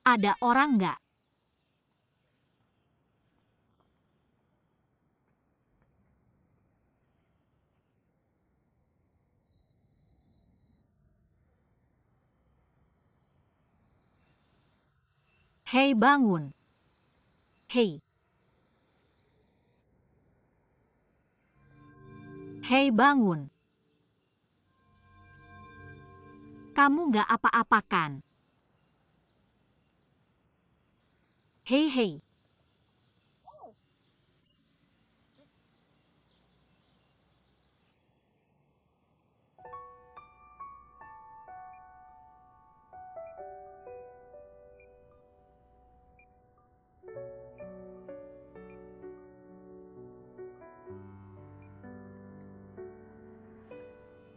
Ada orang nggak? Hei, bangun. Hei. Hei, bangun. Kamu nggak apa-apa kan? Hei, hei.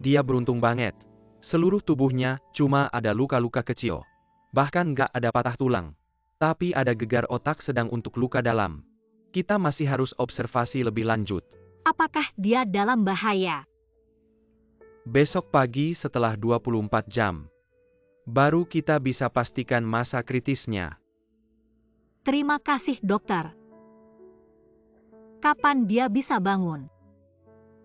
Dia beruntung banget. Seluruh tubuhnya cuma ada luka-luka kecil. Bahkan nggak ada patah tulang. Tapi ada gegar otak sedang untuk luka dalam. Kita masih harus observasi lebih lanjut. Apakah dia dalam bahaya? Besok pagi setelah 24 jam. Baru kita bisa pastikan masa kritisnya. Terima kasih, dokter. Kapan dia bisa bangun?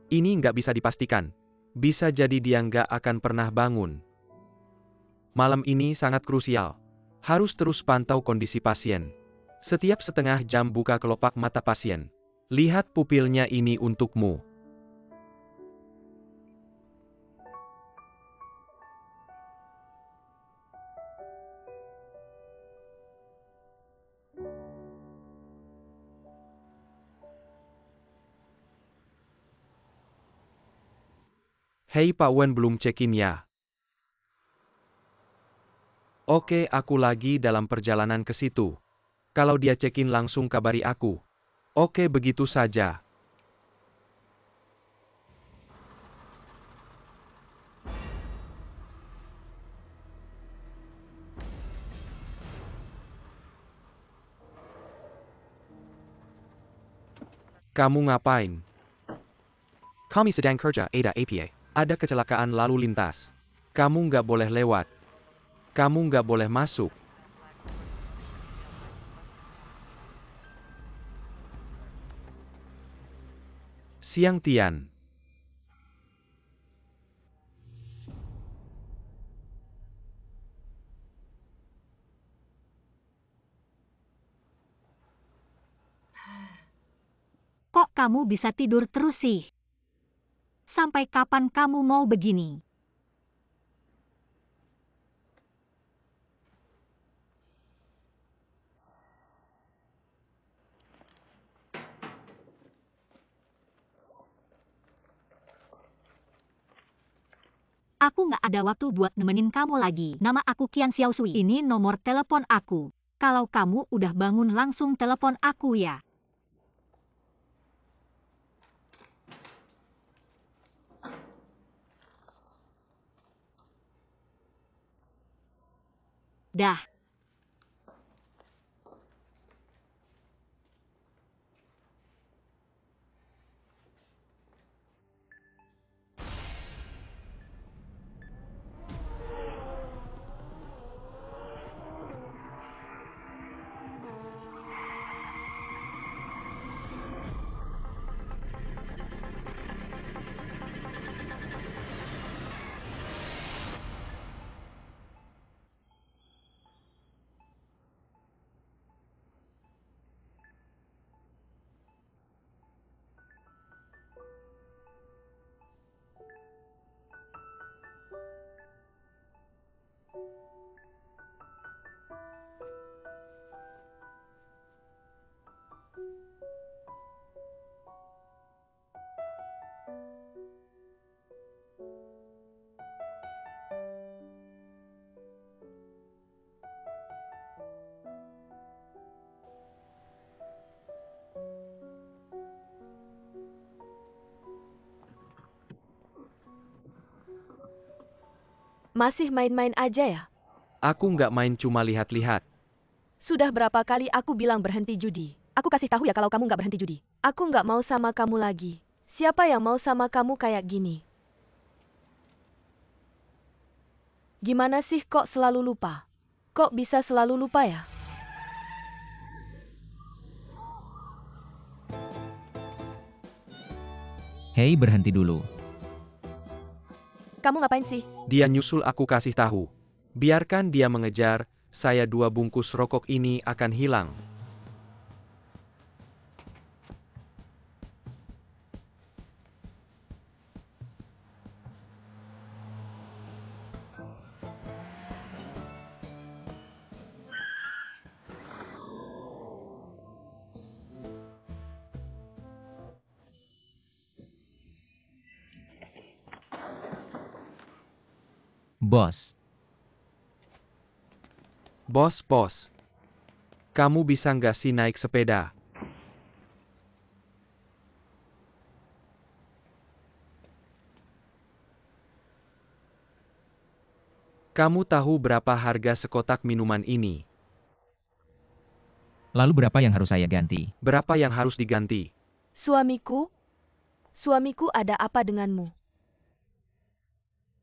Ini nggak bisa dipastikan. Bisa jadi dia nggak akan pernah bangun. Malam ini sangat krusial. Harus terus pantau kondisi pasien. Setiap setengah jam buka kelopak mata pasien. Lihat pupilnya ini untukmu. Hei, Pak Wen belum check-in ya? Oke, aku lagi dalam perjalanan ke situ. Kalau dia check-in langsung kabari aku. Oke, begitu saja. Kamu ngapain? Kami sedang kerja, Ada APA. Ada kecelakaan lalu lintas. Kamu nggak boleh lewat. Kamu nggak boleh masuk. Siang Tian. Kok kamu bisa tidur terus sih? Sampai kapan kamu mau begini? Aku nggak ada waktu buat nemenin kamu lagi. Nama aku Qian Xiaosui. Ini nomor telepon aku. Kalau kamu udah bangun langsung telepon aku ya. Dah. Masih main-main aja ya? Aku nggak main cuma lihat-lihat. Sudah berapa kali aku bilang berhenti judi? Aku kasih tahu ya kalau kamu nggak berhenti judi. Aku nggak mau sama kamu lagi. Siapa yang mau sama kamu kayak gini? Gimana sih kok selalu lupa? Kok bisa selalu lupa ya? Hei, berhenti dulu. Kamu ngapain sih? Dia nyusul aku kasih tahu. Biarkan dia mengejar, saya 2 bungkus rokok ini akan hilang. Bos, Bos. Kamu bisa nggak sih naik sepeda? Kamu tahu berapa harga sekotak minuman ini? lalu berapa yang harus saya ganti? Berapa yang harus diganti? Suamiku? Suamiku ada apa denganmu?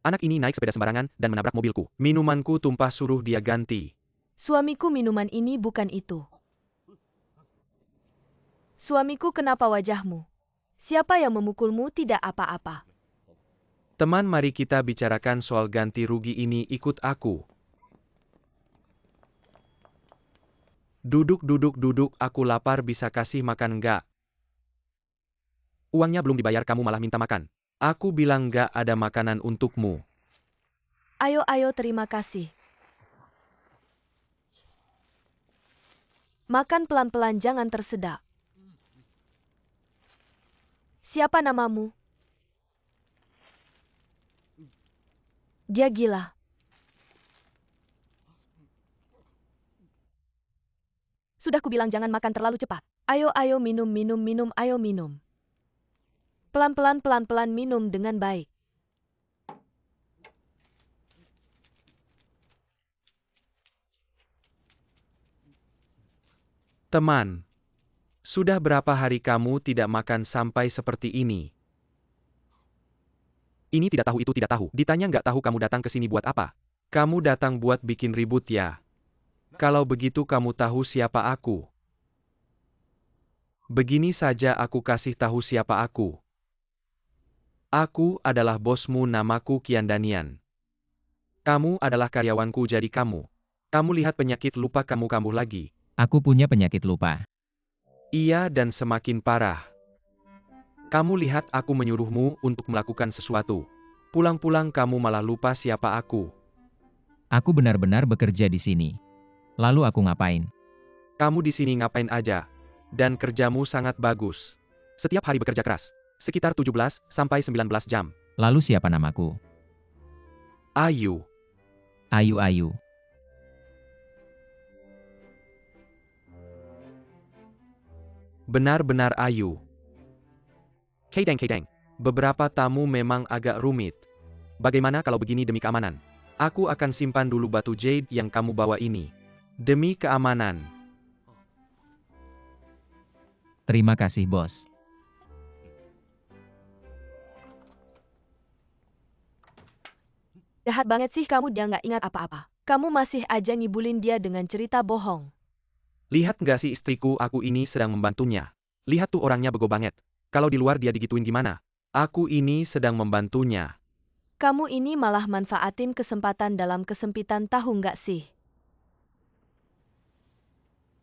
Anak ini naik sepeda sembarangan dan menabrak mobilku. Minumanku tumpah, suruh dia ganti. Suamiku, minuman ini bukan itu. Suamiku, kenapa wajahmu? Siapa yang memukulmu? Tidak apa-apa. Teman, mari kita bicarakan soal ganti rugi ini, ikut aku. Duduk, aku lapar, bisa kasih makan nggak? Uangnya belum dibayar, kamu malah minta makan. Aku bilang nggak ada makanan untukmu. Ayo, terima kasih. Makan pelan-pelan, jangan tersedak. Siapa namamu? Dia gila. Sudah kubilang jangan makan terlalu cepat. Ayo, minum, ayo minum. Pelan-pelan minum dengan baik. Teman, sudah berapa hari kamu tidak makan sampai seperti ini? Ini tidak tahu, itu tidak tahu. Ditanya nggak tahu, kamu datang ke sini buat apa? Kamu datang buat bikin ribut ya? Kalau begitu kamu tahu siapa aku? Begini saja aku kasih tahu siapa aku. Aku adalah bosmu, namaku Kian Danian. Kamu adalah karyawanku, jadi kamu lihat penyakit lupa kamu kambuh lagi. Aku punya penyakit lupa. Iya, dan semakin parah. Kamu lihat aku menyuruhmu untuk melakukan sesuatu. Pulang-pulang kamu malah lupa siapa aku. Aku benar-benar bekerja di sini. Lalu aku ngapain? Kamu di sini ngapain aja? Dan kerjamu sangat bagus. Setiap hari bekerja keras. Sekitar 17 sampai 19 jam. Lalu siapa namaku? Ayu. Ayu. Benar-benar Ayu. Kedeng. Beberapa tamu memang agak rumit. Bagaimana kalau begini demi keamanan? Aku akan simpan dulu batu jade yang kamu bawa ini. Demi keamanan. Terima kasih, bos. Jahat banget sih kamu, dia nggak ingat apa-apa. Kamu masih aja ngibulin dia dengan cerita bohong. Lihat nggak sih istriku, aku ini sedang membantunya. Lihat tuh orangnya bego banget. Kalau di luar dia digituin gimana? Aku ini sedang membantunya. Kamu ini malah manfaatin kesempatan dalam kesempitan, tahu nggak sih?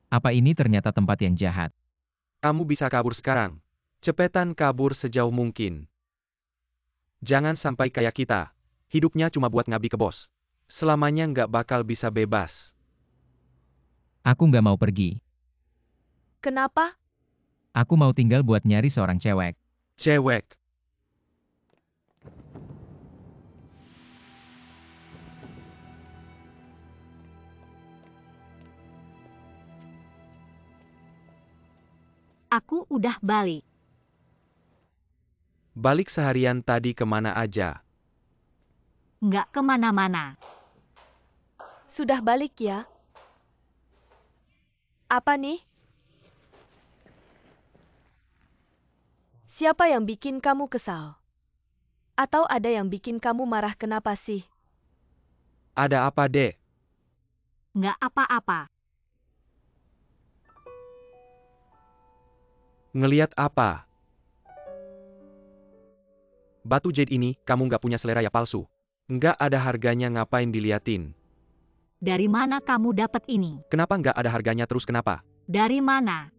Apa ini ternyata tempat yang jahat? Kamu bisa kabur sekarang. Cepetan kabur sejauh mungkin. Jangan sampai kayak kita. Hidupnya cuma buat ngabdi ke bos. Selamanya nggak bakal bisa bebas. Aku nggak mau pergi. Kenapa? Aku mau tinggal buat nyari seorang cewek. Cewek. Aku udah balik. Balik seharian tadi kemana aja? Nggak kemana-mana. Sudah balik ya? Apa nih? Siapa yang bikin kamu kesal? Atau ada yang bikin kamu marah, kenapa sih? Ada apa, Dek? Nggak apa-apa. Ngeliat apa? Batu jade ini, kamu nggak punya selera ya palsu. Nggak ada harganya ngapain diliatin. Dari mana kamu dapat ini? Kenapa nggak ada harganya terus kenapa? Dari mana?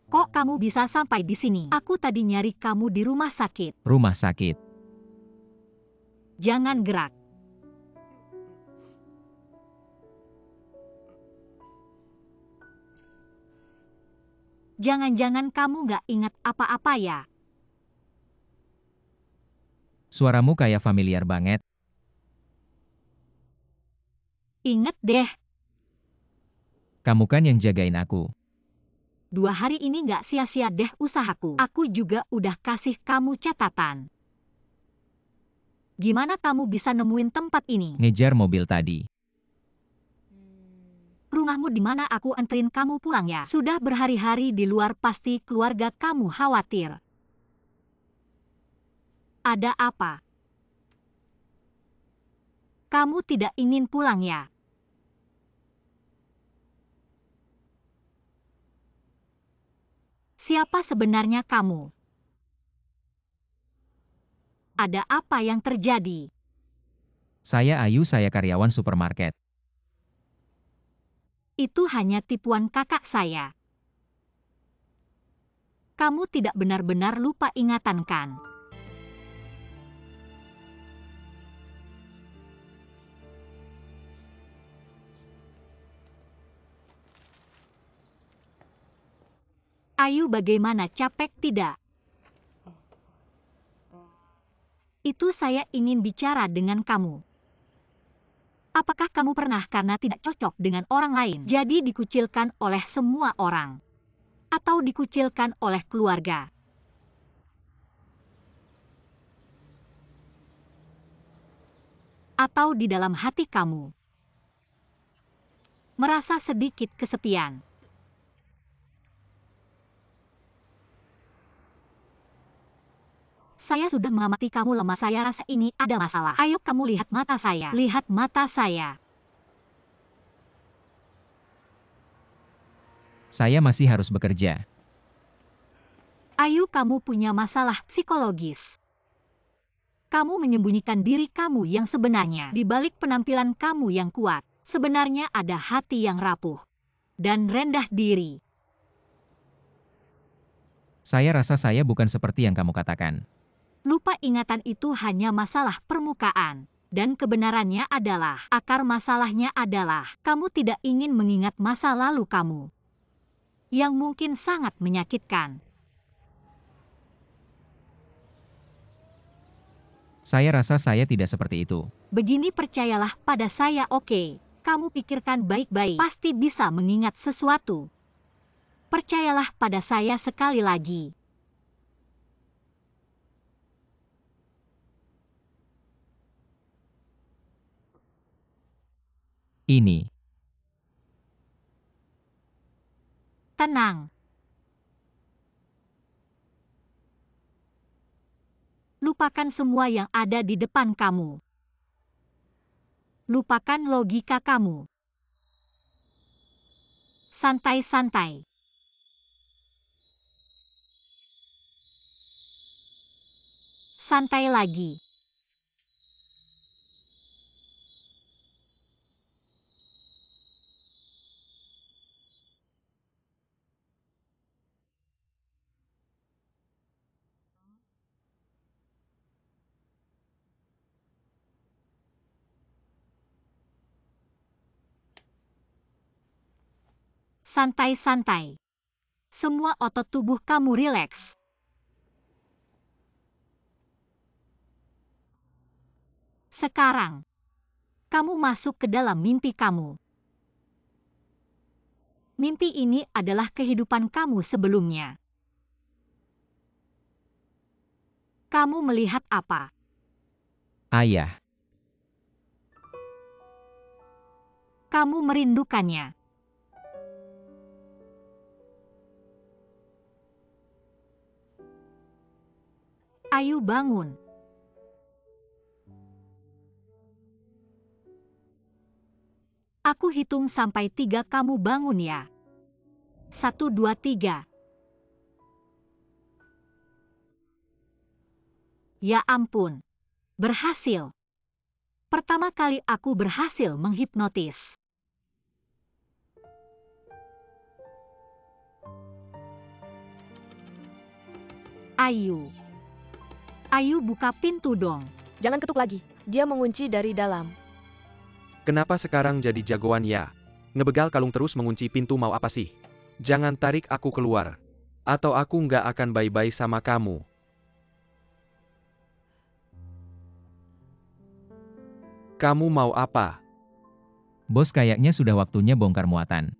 Kok kamu bisa sampai di sini? Aku tadi nyari kamu di rumah sakit. Rumah sakit. Jangan gerak. Jangan-jangan kamu nggak ingat apa-apa ya? Suaramu kayak familiar banget. Ingat deh, Kamu kan yang jagain aku. 2 hari ini nggak sia-sia deh usahaku. Aku juga udah kasih kamu catatan. Gimana kamu bisa nemuin tempat ini? Ngejar mobil tadi. Rumahmu di mana aku anterin kamu pulang ya? Sudah berhari-hari di luar pasti keluarga kamu khawatir. Ada apa? Kamu tidak ingin pulang ya? Siapa sebenarnya kamu? Ada apa yang terjadi? Saya Ayu, saya karyawan supermarket. Itu hanya tipuan kakak saya. Kamu tidak benar-benar lupa ingatan kan? Ayu, bagaimana, capek tidak? Itu saya ingin bicara dengan kamu. Apakah kamu pernah karena tidak cocok dengan orang lain, jadi dikucilkan oleh semua orang? Atau dikucilkan oleh keluarga? Atau di dalam hati kamu merasa sedikit kesepian? Saya sudah mengamati kamu lama, saya rasa ini ada masalah. Ayo kamu lihat mata saya. Lihat mata saya. Saya masih harus bekerja. Ayo kamu punya masalah psikologis. Kamu menyembunyikan diri kamu yang sebenarnya. Di balik penampilan kamu yang kuat, sebenarnya ada hati yang rapuh dan rendah diri. Saya rasa saya bukan seperti yang kamu katakan. Lupa ingatan itu hanya masalah permukaan. Dan kebenarannya adalah, akar masalahnya adalah, kamu tidak ingin mengingat masa lalu kamu. Yang mungkin sangat menyakitkan. Saya rasa saya tidak seperti itu. Begini, percayalah pada saya, oke? Kamu pikirkan baik-baik, pasti bisa mengingat sesuatu. Percayalah pada saya sekali lagi. Ini. Tenang. Lupakan semua yang ada di depan kamu. Lupakan logika kamu. Santai-santai. Santai lagi. Santai-santai. Semua otot tubuh kamu rileks. Sekarang, kamu masuk ke dalam mimpi kamu. Mimpi ini adalah kehidupan kamu sebelumnya. Kamu melihat apa? Ayah. Kamu merindukannya. Ayo bangun. Aku hitung sampai 3 kamu bangun ya. 1, 2, 3. Ya ampun. Berhasil. Pertama kali aku berhasil menghipnotis. Ayu. Ayu, buka pintu dong. Jangan ketuk lagi. Dia mengunci dari dalam. Kenapa sekarang jadi jagoan ya? Ngebegal kalung terus mengunci pintu mau apa sih? Jangan tarik aku keluar. Atau aku nggak akan bye-bye sama kamu. Kamu mau apa? Bos, kayaknya sudah waktunya bongkar muatan.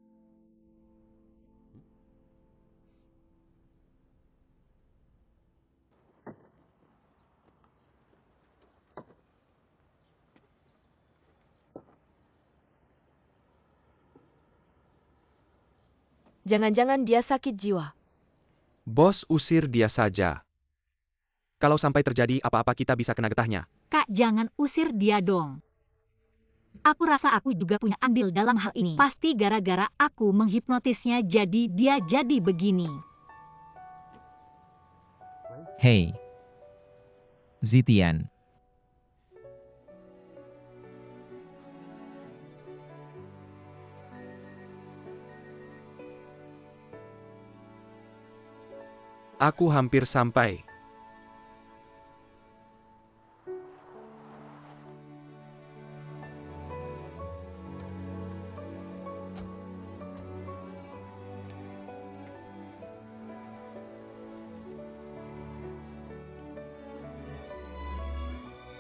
Jangan-jangan dia sakit jiwa. Bos, usir dia saja. Kalau sampai terjadi apa-apa kita bisa kena getahnya. Kak, jangan usir dia dong. Aku rasa aku juga punya andil dalam hal ini. Pasti gara-gara aku menghipnotisnya jadi dia jadi begini. Hei. Zitian. Aku hampir sampai.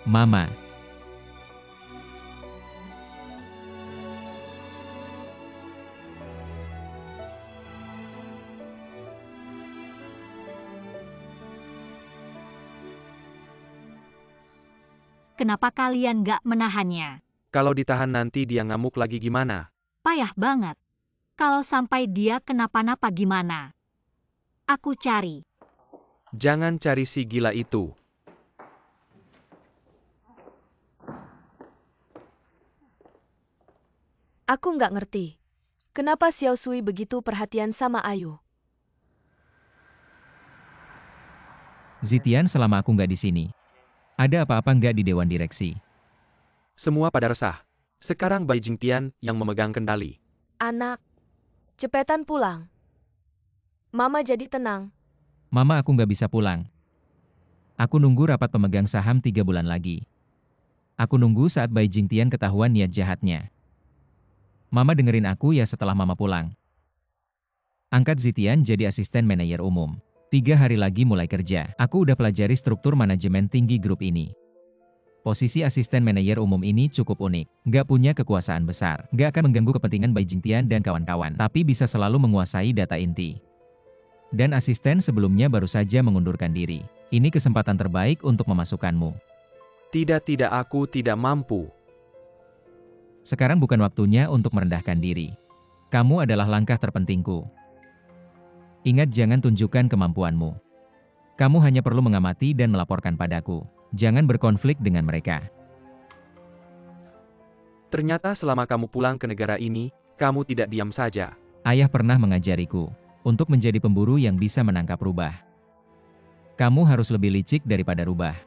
Mama. Kenapa kalian gak menahannya? Kalau ditahan nanti dia ngamuk lagi gimana? Payah banget. Kalau sampai dia kenapa-napa gimana? Aku cari. Jangan cari si gila itu. Aku nggak ngerti. Kenapa Xiao Sui begitu perhatian sama Ayu? Zitian, selama aku nggak di sini, ada apa-apa nggak di Dewan Direksi? Semua pada resah. Sekarang Bai Jingtian yang memegang kendali. Anak, cepetan pulang. Mama jadi tenang. Mama, aku nggak bisa pulang. Aku nunggu rapat pemegang saham 3 bulan lagi. Aku nunggu saat Bai Jingtian ketahuan niat jahatnya. Mama dengerin aku ya setelah Mama pulang. Angkat Zitian jadi asisten manajer umum. 3 hari lagi mulai kerja. Aku udah pelajari struktur manajemen tinggi grup ini. Posisi asisten manajer umum ini cukup unik. Nggak punya kekuasaan besar. Nggak akan mengganggu kepentingan Bai Jingtian dan kawan-kawan. Tapi bisa selalu menguasai data inti. Dan asisten sebelumnya baru saja mengundurkan diri. Ini kesempatan terbaik untuk memasukkanmu. Tidak, aku tidak mampu. Sekarang bukan waktunya untuk merendahkan diri. Kamu adalah langkah terpentingku. Ingat, jangan tunjukkan kemampuanmu. Kamu hanya perlu mengamati dan melaporkan padaku. Jangan berkonflik dengan mereka. Ternyata selama kamu pulang ke negara ini, kamu tidak diam saja. Ayah pernah mengajariku untuk menjadi pemburu yang bisa menangkap rubah. Kamu harus lebih licik daripada rubah.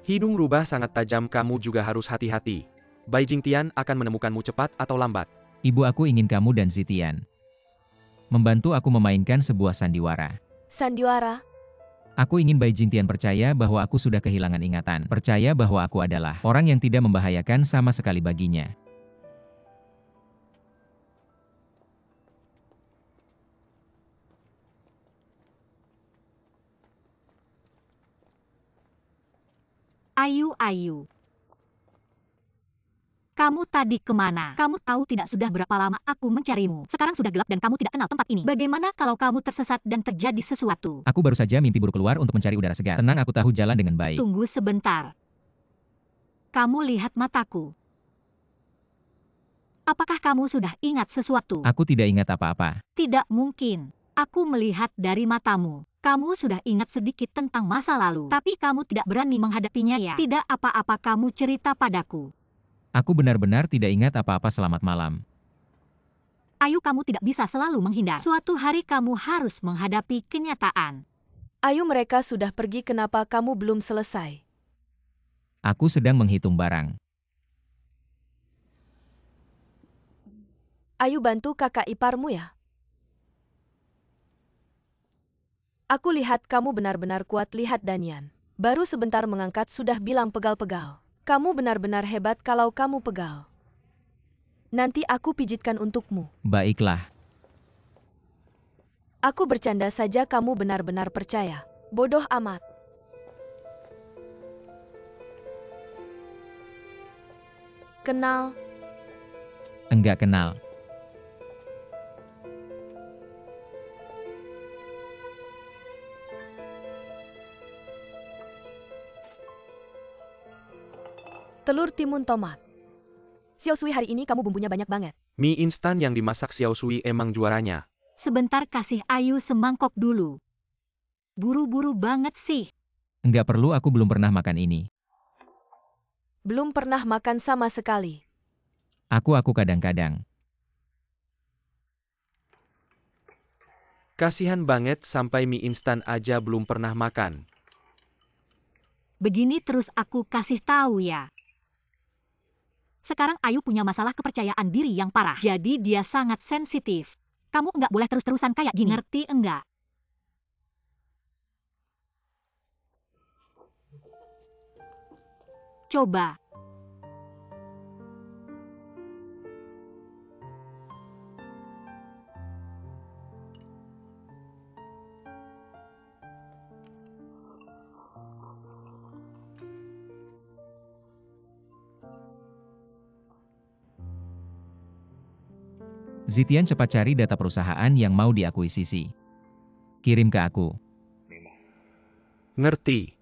Hidung rubah sangat tajam, kamu juga harus hati-hati. Bai Jingtian akan menemukanmu cepat atau lambat. Ibu aku ingin kamu dan Zitian membantu aku memainkan sebuah sandiwara. Sandiwara, Aku ingin Bai Jingtian percaya bahwa aku sudah kehilangan ingatan. Percaya bahwa aku adalah orang yang tidak membahayakan sama sekali baginya. Ayu. Kamu tadi kemana? Kamu tahu tidak sudah berapa lama aku mencarimu. Sekarang sudah gelap dan kamu tidak kenal tempat ini. Bagaimana kalau kamu tersesat dan terjadi sesuatu? Aku baru saja mimpi buruk keluar untuk mencari udara segar. Tenang, aku tahu jalan dengan baik. Tunggu sebentar. Kamu lihat mataku. Apakah kamu sudah ingat sesuatu? Aku tidak ingat apa-apa. Tidak mungkin. Aku melihat dari matamu. Kamu sudah ingat sedikit tentang masa lalu. Tapi kamu tidak berani menghadapinya ya? Tidak apa-apa, kamu cerita padaku. Aku benar-benar tidak ingat apa-apa selamat malam. Ayu, kamu tidak bisa selalu menghindar. Suatu hari kamu harus menghadapi kenyataan. Ayu, mereka sudah pergi, kenapa kamu belum selesai? Aku sedang menghitung barang. Ayu, bantu kakak iparmu ya. Aku lihat kamu benar-benar kuat, lihat Danian. Baru sebentar mengangkat sudah bilang pegal-pegal. Kamu benar-benar hebat kalau kamu pegal. Nanti aku pijitkan untukmu. Baiklah. Aku bercanda saja, kamu benar-benar percaya. Bodoh amat. Kenal. Enggak kenal. Telur timun tomat. Xiao Sui, hari ini kamu bumbunya banyak banget. Mie instan yang dimasak Xiao Sui emang juaranya. Sebentar, kasih Ayu semangkok dulu. Buru-buru banget sih. Enggak perlu, aku belum pernah makan ini. Belum pernah makan sama sekali. Aku kadang-kadang. Kasihan banget sampai mie instan aja belum pernah makan. Begini terus aku kasih tahu ya. Sekarang Ayu punya masalah kepercayaan diri yang parah. Jadi dia sangat sensitif. Kamu nggak boleh terus-terusan kayak gini. Ngerti enggak? Coba. Zitian, cepat cari data perusahaan yang mau diakuisisi. Kirim ke aku. Ngerti.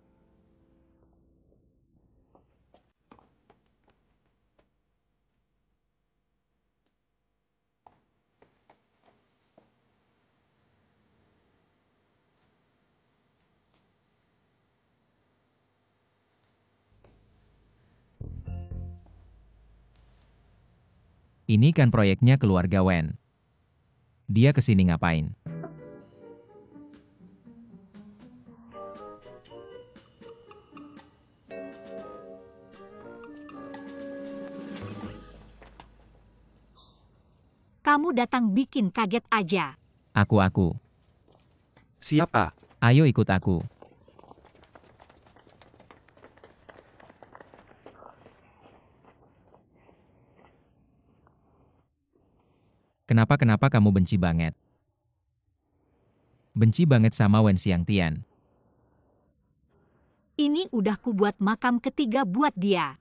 Ini kan proyeknya keluarga Wen. Dia kesini ngapain? Kamu datang bikin kaget aja. Aku. Siapa? Ayo ikut aku. Kenapa kamu benci banget? Benci banget sama Wen Xiangtian. Ini udah ku buat makam ketiga buat dia.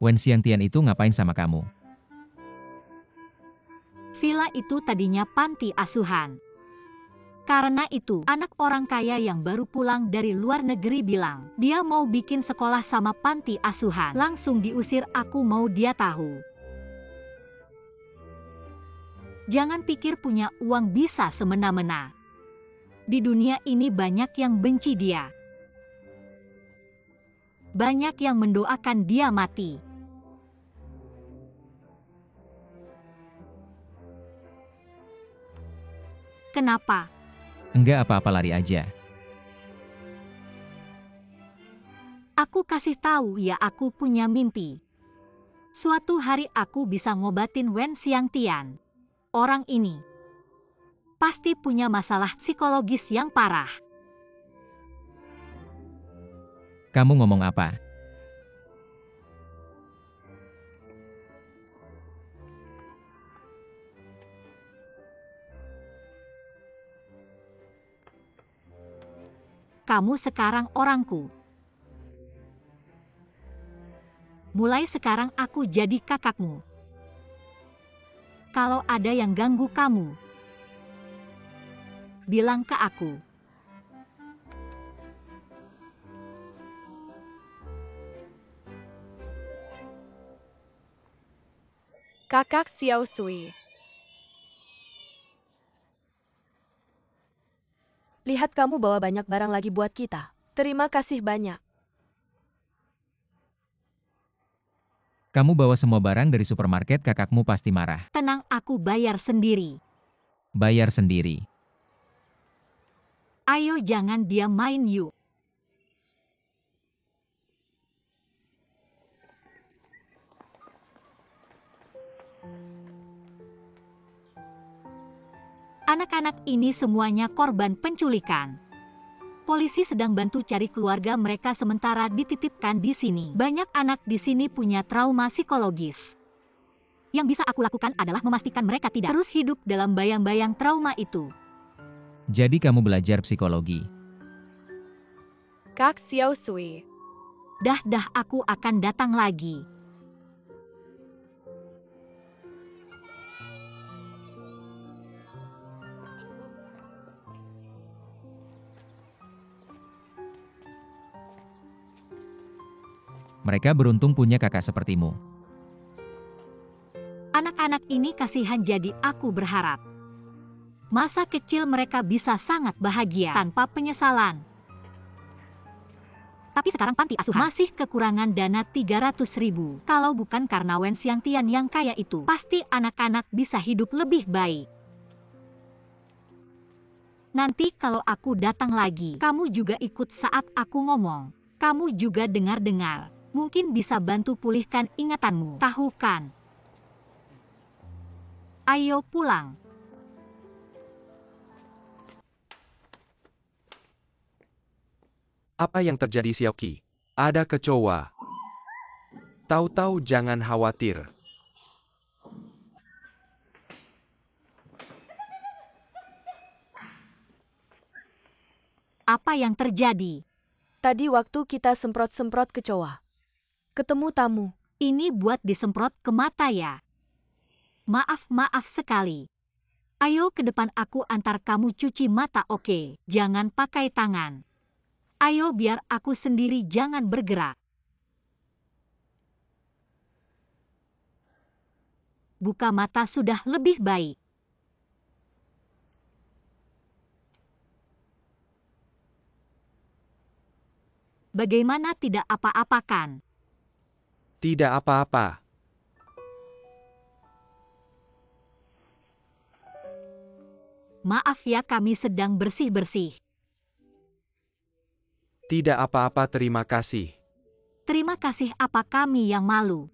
Wen Xiangtian itu ngapain sama kamu? Villa itu tadinya panti asuhan. Karena itu, anak orang kaya yang baru pulang dari luar negeri bilang, dia mau bikin sekolah sama panti asuhan. Langsung diusir, aku mau dia tahu. Jangan pikir punya uang bisa semena-mena. Di dunia ini banyak yang benci dia. Banyak yang mendoakan dia mati. Kenapa? Enggak apa-apa, lari aja. Aku kasih tahu ya, aku punya mimpi. Suatu hari aku bisa ngobatin Wen Xiangtian. Orang ini pasti punya masalah psikologis yang parah. Kamu ngomong apa? Kamu sekarang orangku. Mulai sekarang aku jadi kakakmu. Kalau ada yang ganggu kamu, bilang ke aku. Kakak Xiao Sui. Lihat, kamu bawa banyak barang lagi buat kita. Terima kasih banyak. Kamu bawa semua barang dari supermarket, kakakmu pasti marah. Tenang, aku bayar sendiri. Bayar sendiri. Ayo jangan diam, main yuk. Anak-anak ini semuanya korban penculikan. Polisi sedang bantu cari keluarga mereka sementara dititipkan di sini. Banyak anak di sini punya trauma psikologis. Yang bisa aku lakukan adalah memastikan mereka tidak terus hidup dalam bayang-bayang trauma itu. Jadi kamu belajar psikologi. Kak Xiao Sui. Dah, aku akan datang lagi. Mereka beruntung punya kakak sepertimu. Anak-anak ini kasihan, jadi aku berharap masa kecil mereka bisa sangat bahagia tanpa penyesalan. Tapi sekarang panti asuhan masih kekurangan dana 300.000. Kalau bukan karena Wen Xiangtian yang kaya itu, pasti anak-anak bisa hidup lebih baik. Nanti kalau aku datang lagi, kamu juga ikut saat aku ngomong. Kamu juga dengar-dengar. Mungkin bisa bantu pulihkan ingatanmu. Tahu kan? Ayo pulang. Apa yang terjadi, Xiaoqi? Ada kecoa. Tahu-tahu jangan khawatir. Apa yang terjadi? Tadi waktu kita semprot-semprot kecoa. Ketemu tamu. Ini buat disemprot ke mata ya? Maaf sekali. Ayo ke depan, aku antar kamu cuci mata, oke? Jangan pakai tangan. Ayo biar aku sendiri, jangan bergerak. Buka mata, sudah lebih baik. Bagaimana, tidak apa-apa kan? Tidak apa-apa. Maaf ya, kami sedang bersih-bersih. Tidak apa-apa, terima kasih. Terima kasih, apa kami yang malu?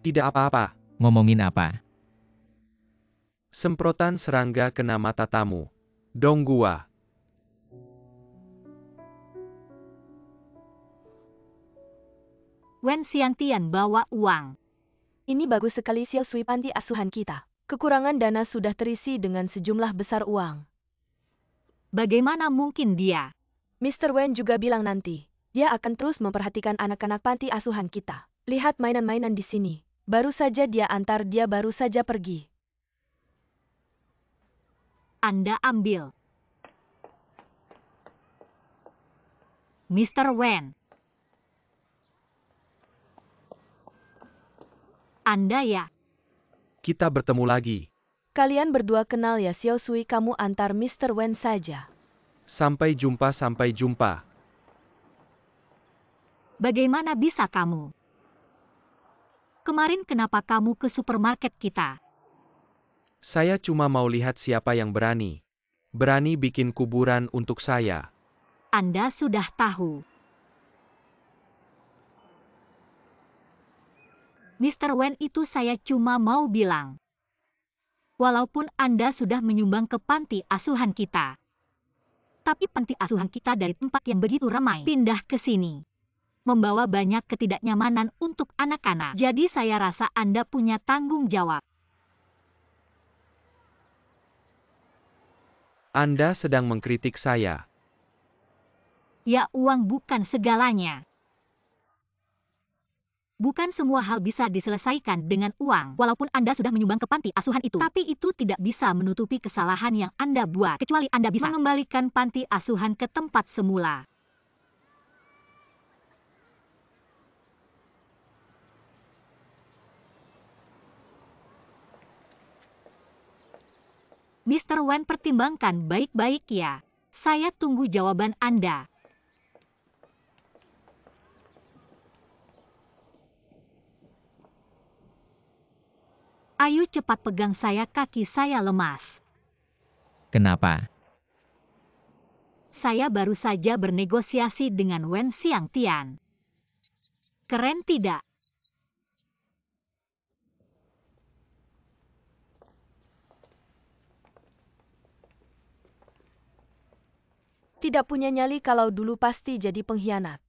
Tidak apa-apa. Ngomongin apa? Semprotan serangga kena mata tamu. Dong gua. Wen Xiangtian bawa uang. Ini bagus sekali, Xiao Sui, panti asuhan kita. Kekurangan dana sudah terisi dengan sejumlah besar uang. Bagaimana mungkin dia? Mr. Wen juga bilang nanti, dia akan terus memperhatikan anak-anak panti asuhan kita. Lihat mainan-mainan di sini. Baru saja dia antar, dia baru saja pergi. Anda ambil. Mr. Wen. Anda ya? Kita bertemu lagi. Kalian berdua kenal ya, Xiao Sui, kamu antar Mr. Wen saja. Sampai jumpa, sampai jumpa. Bagaimana bisa kamu? Kemarin kenapa kamu ke supermarket kita? Saya cuma mau lihat siapa yang berani. Berani bikin kuburan untuk saya. Anda sudah tahu. Mr. Wen, itu saya cuma mau bilang. Walaupun Anda sudah menyumbang ke panti asuhan kita. Tapi panti asuhan kita dari tempat yang begitu ramai pindah ke sini. Membawa banyak ketidaknyamanan untuk anak-anak. Jadi saya rasa Anda punya tanggung jawab. Anda sedang mengkritik saya. Ya, uang bukan segalanya. Bukan semua hal bisa diselesaikan dengan uang. Walaupun Anda sudah menyumbang ke panti asuhan itu. Tapi itu tidak bisa menutupi kesalahan yang Anda buat. Kecuali Anda bisa mengembalikan panti asuhan ke tempat semula. Mr. Wen, pertimbangkan baik-baik ya. Saya tunggu jawaban Anda. Ayo cepat pegang saya, kaki saya lemas. Kenapa? Saya baru saja bernegosiasi dengan Wen Xiangtian. Keren tidak? Tidak punya nyali kalau dulu pasti jadi pengkhianat.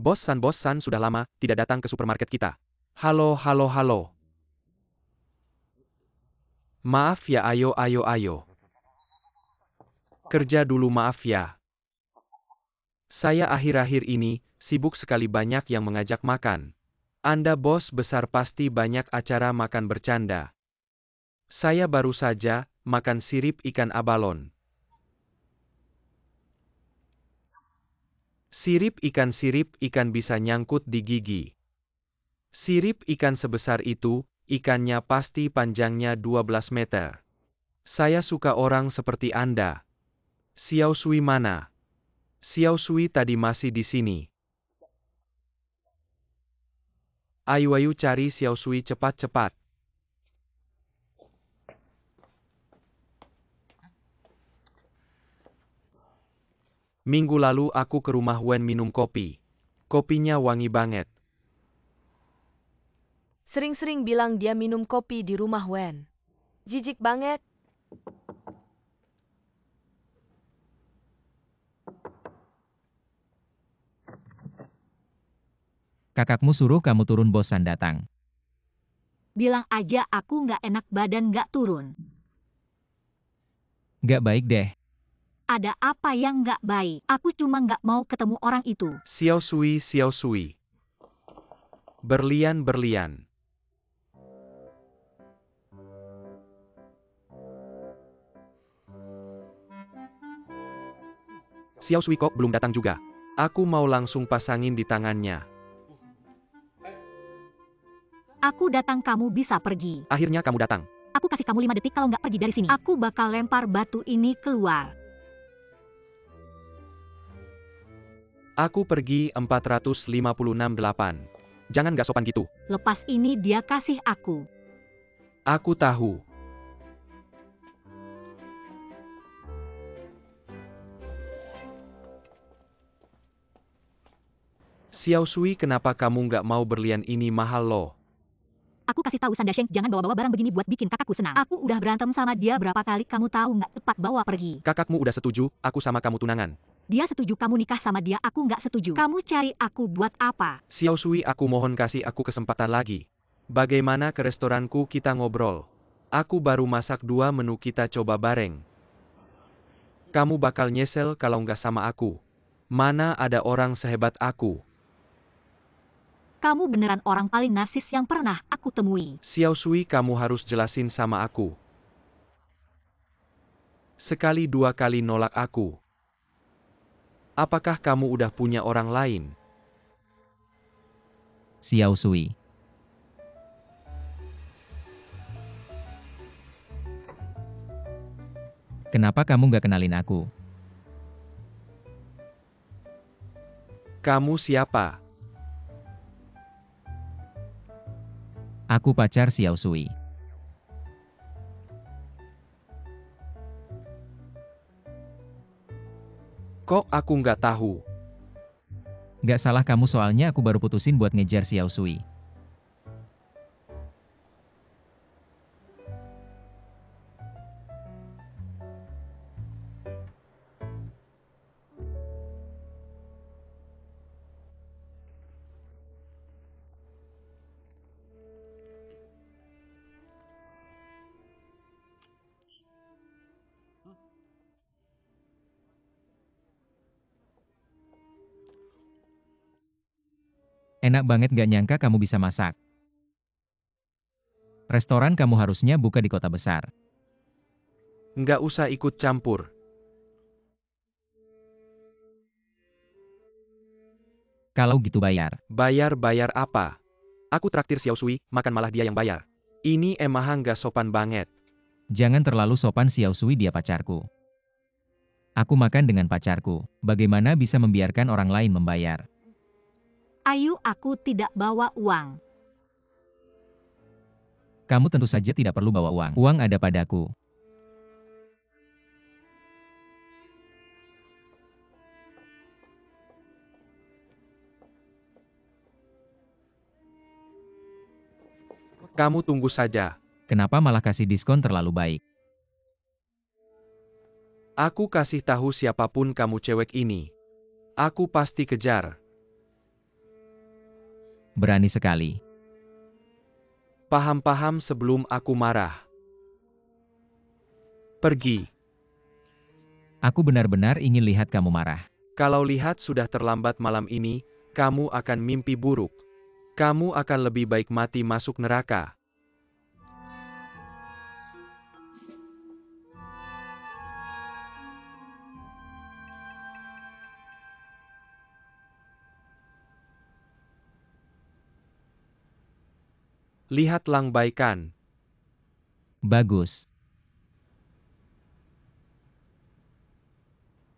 Bos San sudah lama tidak datang ke supermarket kita. Halo, halo, halo. Maaf ya, ayo. Kerja dulu, maaf ya. Saya akhir-akhir ini sibuk sekali, banyak yang mengajak makan. Anda bos besar pasti banyak acara makan bercanda. Saya baru saja makan sirip ikan abalon. Sirip ikan bisa nyangkut di gigi. Sirip ikan sebesar itu, ikannya pasti panjangnya 12 meter. Saya suka orang seperti Anda. Xiao Sui mana? Xiao Sui tadi masih di sini. Ayo cari Xiao Sui cepat-cepat. Minggu lalu aku ke rumah Wen minum kopi. Kopinya wangi banget. Sering-sering bilang dia minum kopi di rumah Wen. Jijik banget. Kakakmu suruh kamu turun, bos San datang. Bilang aja aku nggak enak badan nggak turun. Nggak baik deh. Ada apa yang nggak baik? Aku cuma nggak mau ketemu orang itu. Xiao Sui. Berlian. Xiao Sui kok belum datang juga? Aku mau langsung pasangin di tangannya. Aku datang, kamu bisa pergi. Akhirnya kamu datang. Aku kasih kamu 5 detik, kalau nggak pergi dari sini, aku bakal lempar batu ini keluar. Aku pergi 456.8. Jangan gak sopan gitu. Lepas ini dia kasih aku. Aku tahu. Xiao Sui, kenapa kamu nggak mau berlian ini mahal loh? Aku kasih tahu Sanda Sheng, jangan bawa-bawa barang begini buat bikin kakakku senang. Aku udah berantem sama dia berapa kali, kamu tahu nggak? Cepat bawa pergi. Kakakmu udah setuju, aku sama kamu tunangan. Dia setuju kamu nikah sama dia, aku nggak setuju. Kamu cari aku buat apa? Xiao Sui, aku mohon kasih aku kesempatan lagi. Bagaimana ke restoranku, kita ngobrol. Aku baru masak 2 menu, kita coba bareng. Kamu bakal nyesel kalau nggak sama aku. Mana ada orang sehebat aku. Kamu beneran orang paling narsis yang pernah aku temui. Xiao Sui, kamu harus jelasin sama aku. Sekali 2 kali nolak aku. Apakah kamu udah punya orang lain? Xiao Sui. Kenapa kamu nggak kenalin aku? Kamu siapa? Aku pacar Xiao Sui. Kok aku nggak tahu? Nggak salah kamu, soalnya aku baru putusin buat ngejar Xiao Sui. Enak banget, gak nyangka kamu bisa masak. Restoran kamu harusnya buka di kota besar. Nggak usah ikut campur. Kalau gitu bayar. Bayar apa? Aku traktir Xiao Sui, makan malah dia yang bayar. Ini emang nggak sopan banget. Jangan terlalu sopan, Xiao Sui dia pacarku. Aku makan dengan pacarku. Bagaimana bisa membiarkan orang lain membayar? Ayu, aku tidak bawa uang. Kamu tentu saja tidak perlu bawa uang. Uang ada padaku. Kamu tunggu saja. Kenapa malah kasih diskon terlalu baik? Aku kasih tahu siapapun kamu cewek ini. Aku pasti kejar. Berani sekali. Paham-paham sebelum aku marah. Pergi. Aku benar-benar ingin lihat kamu marah. Kalau lihat sudah terlambat malam ini, kamu akan mimpi buruk. Kamu akan lebih baik mati masuk neraka. Lihat Lang Baikan. Bagus.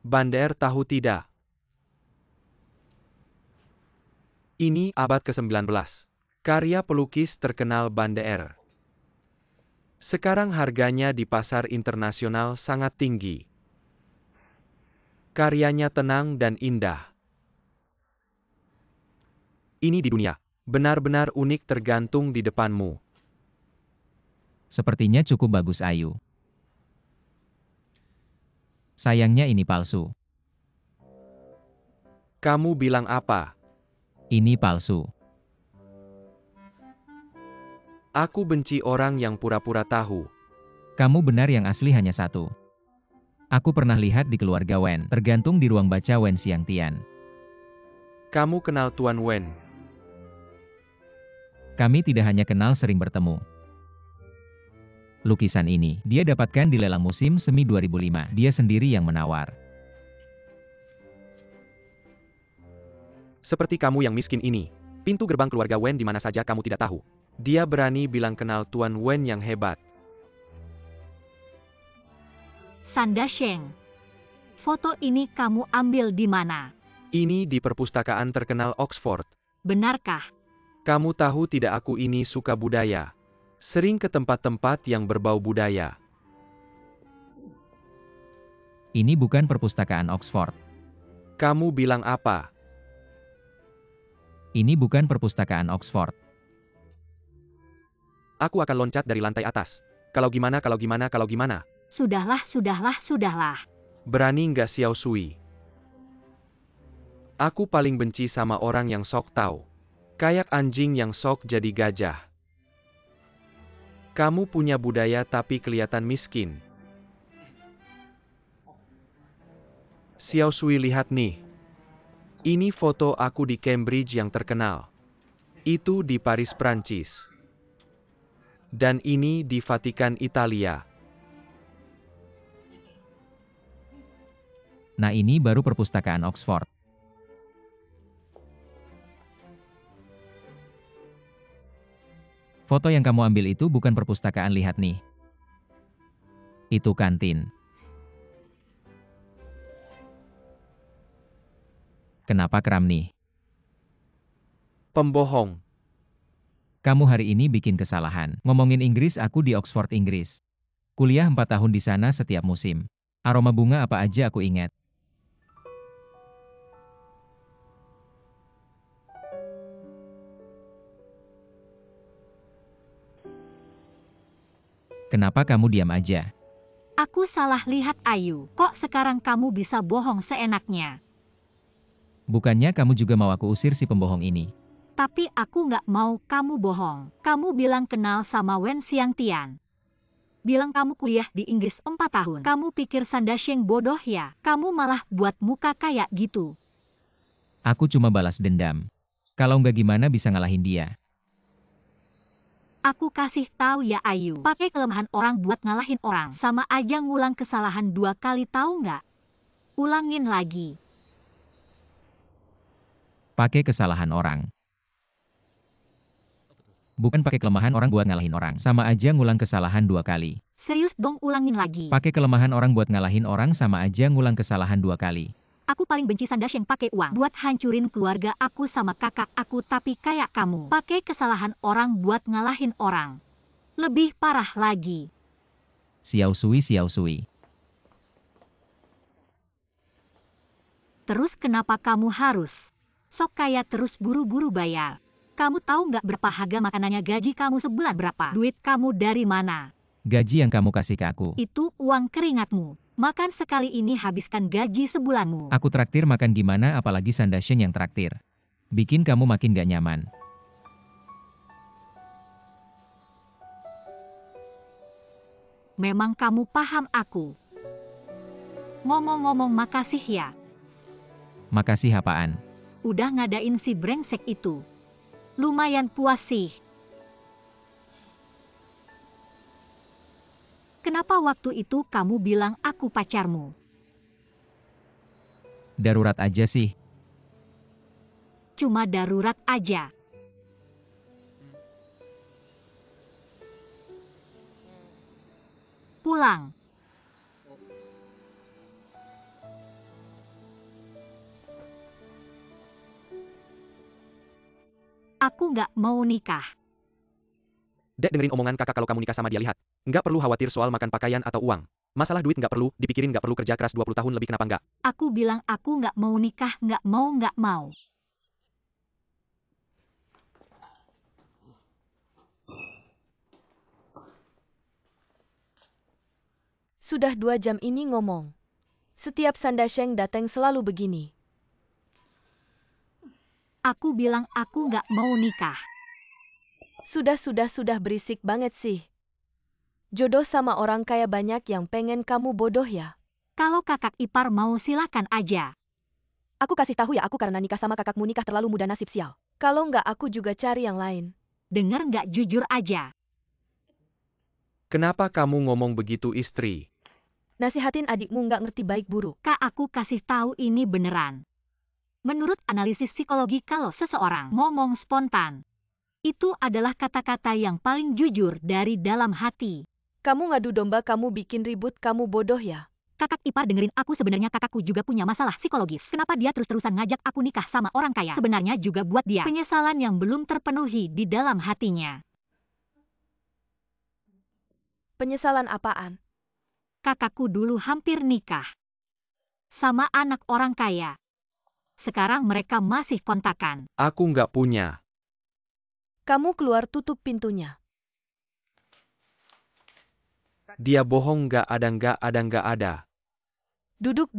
Bander tahu tidak? Ini abad ke-19. Karya pelukis terkenal Bander. Sekarang harganya di pasar internasional sangat tinggi. Karyanya tenang dan indah. Ini di dunia, benar-benar unik tergantung di depanmu. Sepertinya cukup bagus, Ayu. Sayangnya ini palsu. Kamu bilang apa? Ini palsu. Aku benci orang yang pura-pura tahu. Kamu benar, yang asli hanya satu. Aku pernah lihat di keluarga Wen, tergantung di ruang baca Wen Xiangtian. Kamu kenal Tuan Wen. Kami tidak hanya kenal, sering bertemu. Lukisan ini, dia dapatkan di lelang musim semi 2005. Dia sendiri yang menawar. Seperti kamu yang miskin ini. Pintu gerbang keluarga Wen di mana saja kamu tidak tahu. Dia berani bilang kenal Tuan Wen yang hebat. Sanda Sheng. Foto ini kamu ambil di mana? Ini di perpustakaan terkenal Oxford. Benarkah? Kamu tahu tidak, aku ini suka budaya. Sering ke tempat-tempat yang berbau budaya. Ini bukan perpustakaan Oxford. Kamu bilang apa? Ini bukan perpustakaan Oxford. Aku akan loncat dari lantai atas. Kalau gimana, kalau gimana, kalau gimana. Sudahlah, sudahlah, sudahlah. Berani nggak Xiao Sui? Aku paling benci sama orang yang sok tahu. Kayak anjing yang sok jadi gajah. Kamu punya budaya tapi kelihatan miskin. Xiao Sui, lihat nih. Ini foto aku di Cambridge yang terkenal. Itu di Paris, Prancis. Dan ini di Vatikan, Italia. Nah, ini baru perpustakaan Oxford. Foto yang kamu ambil itu bukan perpustakaan, lihat nih. Itu kantin. Kenapa kram nih? Pembohong. Kamu hari ini bikin kesalahan. Ngomongin Inggris, aku di Oxford, Inggris. Kuliah 4 tahun di sana setiap musim. Aroma bunga apa aja aku ingat. Kenapa kamu diam aja? Aku salah lihat, Ayu. Kok sekarang kamu bisa bohong seenaknya? Bukannya kamu juga mau aku usir si pembohong ini? Tapi aku nggak mau kamu bohong. Kamu bilang kenal sama Wen Xiangtian. Bilang kamu kuliah di Inggris 4 tahun. Kamu pikir Sanda Sheng bodoh ya? Kamu malah buat muka kayak gitu. Aku cuma balas dendam. Kalau nggak gimana bisa ngalahin dia? Aku kasih tahu ya, Ayu. Pakai kelemahan orang buat ngalahin orang. Sama aja ngulang kesalahan 2 kali, tahu nggak? Ulangin lagi. Pakai kesalahan orang. Bukan pakai kelemahan orang buat ngalahin orang. Sama aja ngulang kesalahan 2 kali. Serius dong, ulangin lagi. Pakai kelemahan orang buat ngalahin orang sama aja ngulang kesalahan 2 kali. Aku paling benci Sandash yang pakai uang buat hancurin keluarga aku sama kakak aku, tapi kayak kamu, pakai kesalahan orang buat ngalahin orang. Lebih parah lagi. Xiao Sui, Xiao Sui. Terus kenapa kamu harus sok kaya terus buru-buru bayar? Kamu tahu nggak berapa harga makanannya? Gaji kamu sebulan berapa? Duit kamu dari mana? Gaji yang kamu kasih ke aku. Itu uang keringatmu. Makan sekali ini habiskan gaji sebulanmu. Aku traktir makan gimana apalagi Sandashen yang traktir. Bikin kamu makin gak nyaman. Memang kamu paham aku. Ngomong-ngomong makasih ya. Makasih apaan? Udah ngadain si brengsek itu. Lumayan puas sih. Kenapa waktu itu kamu bilang aku pacarmu? Darurat aja sih. Cuma darurat aja. Pulang. Aku nggak mau nikah. Dek, dengerin omongan kakak kalau kamu nikah sama dia, lihat. Nggak perlu khawatir soal makan pakaian atau uang. Masalah duit nggak perlu dipikirin, nggak perlu kerja keras 20 tahun lebih, kenapa nggak? Aku bilang aku nggak mau nikah, nggak mau. Sudah 2 jam ini ngomong. Setiap Sandasheng datang selalu begini. Aku bilang aku nggak mau nikah. Sudah berisik banget sih. Jodoh sama orang kaya banyak yang pengen kamu bodoh ya. Kalau kakak ipar mau silakan aja. Aku kasih tahu ya, aku karena nikah sama kakakmu, nikah terlalu muda, nasib sial. Kalau nggak aku juga cari yang lain. Dengar nggak, jujur aja. Kenapa kamu ngomong begitu, istri? Nasihatin adikmu nggak ngerti baik buruk. Kak, aku kasih tahu ini beneran. Menurut analisis psikologi, kalau seseorang ngomong spontan, itu adalah kata-kata yang paling jujur dari dalam hati. Kamu ngadu domba, kamu bikin ribut, kamu bodoh ya. Kakak ipar, dengerin aku, sebenarnya kakakku juga punya masalah psikologis. Kenapa dia terus-terusan ngajak aku nikah sama orang kaya? Sebenarnya juga buat dia penyesalan yang belum terpenuhi di dalam hatinya. Penyesalan apaan? Kakakku dulu hampir nikah sama anak orang kaya. Sekarang mereka masih kontakan. Aku nggak punya. Kamu keluar, tutup pintunya. Dia bohong, nggak ada. Duduk.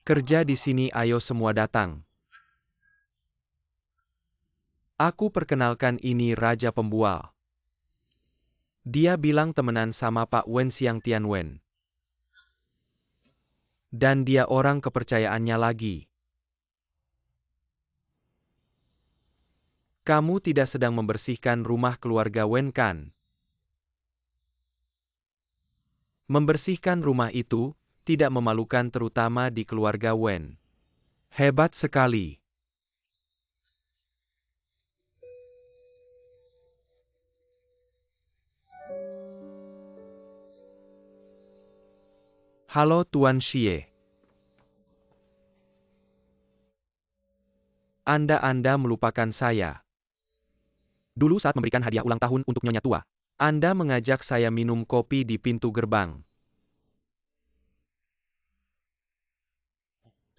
Kerja di sini, ayo semua datang. Aku perkenalkan, ini Raja Pembual. Dia bilang temenan sama Pak Wen Xiang Tianwen. Dan dia orang kepercayaannya lagi. Kamu tidak sedang membersihkan rumah keluarga Wen kan? Membersihkan rumah itu tidak memalukan, terutama di keluarga Wen. Hebat sekali. Halo Tuan Xie. Anda melupakan saya. Dulu saat memberikan hadiah ulang tahun untuk Nyonya Tua, Anda mengajak saya minum kopi di pintu gerbang.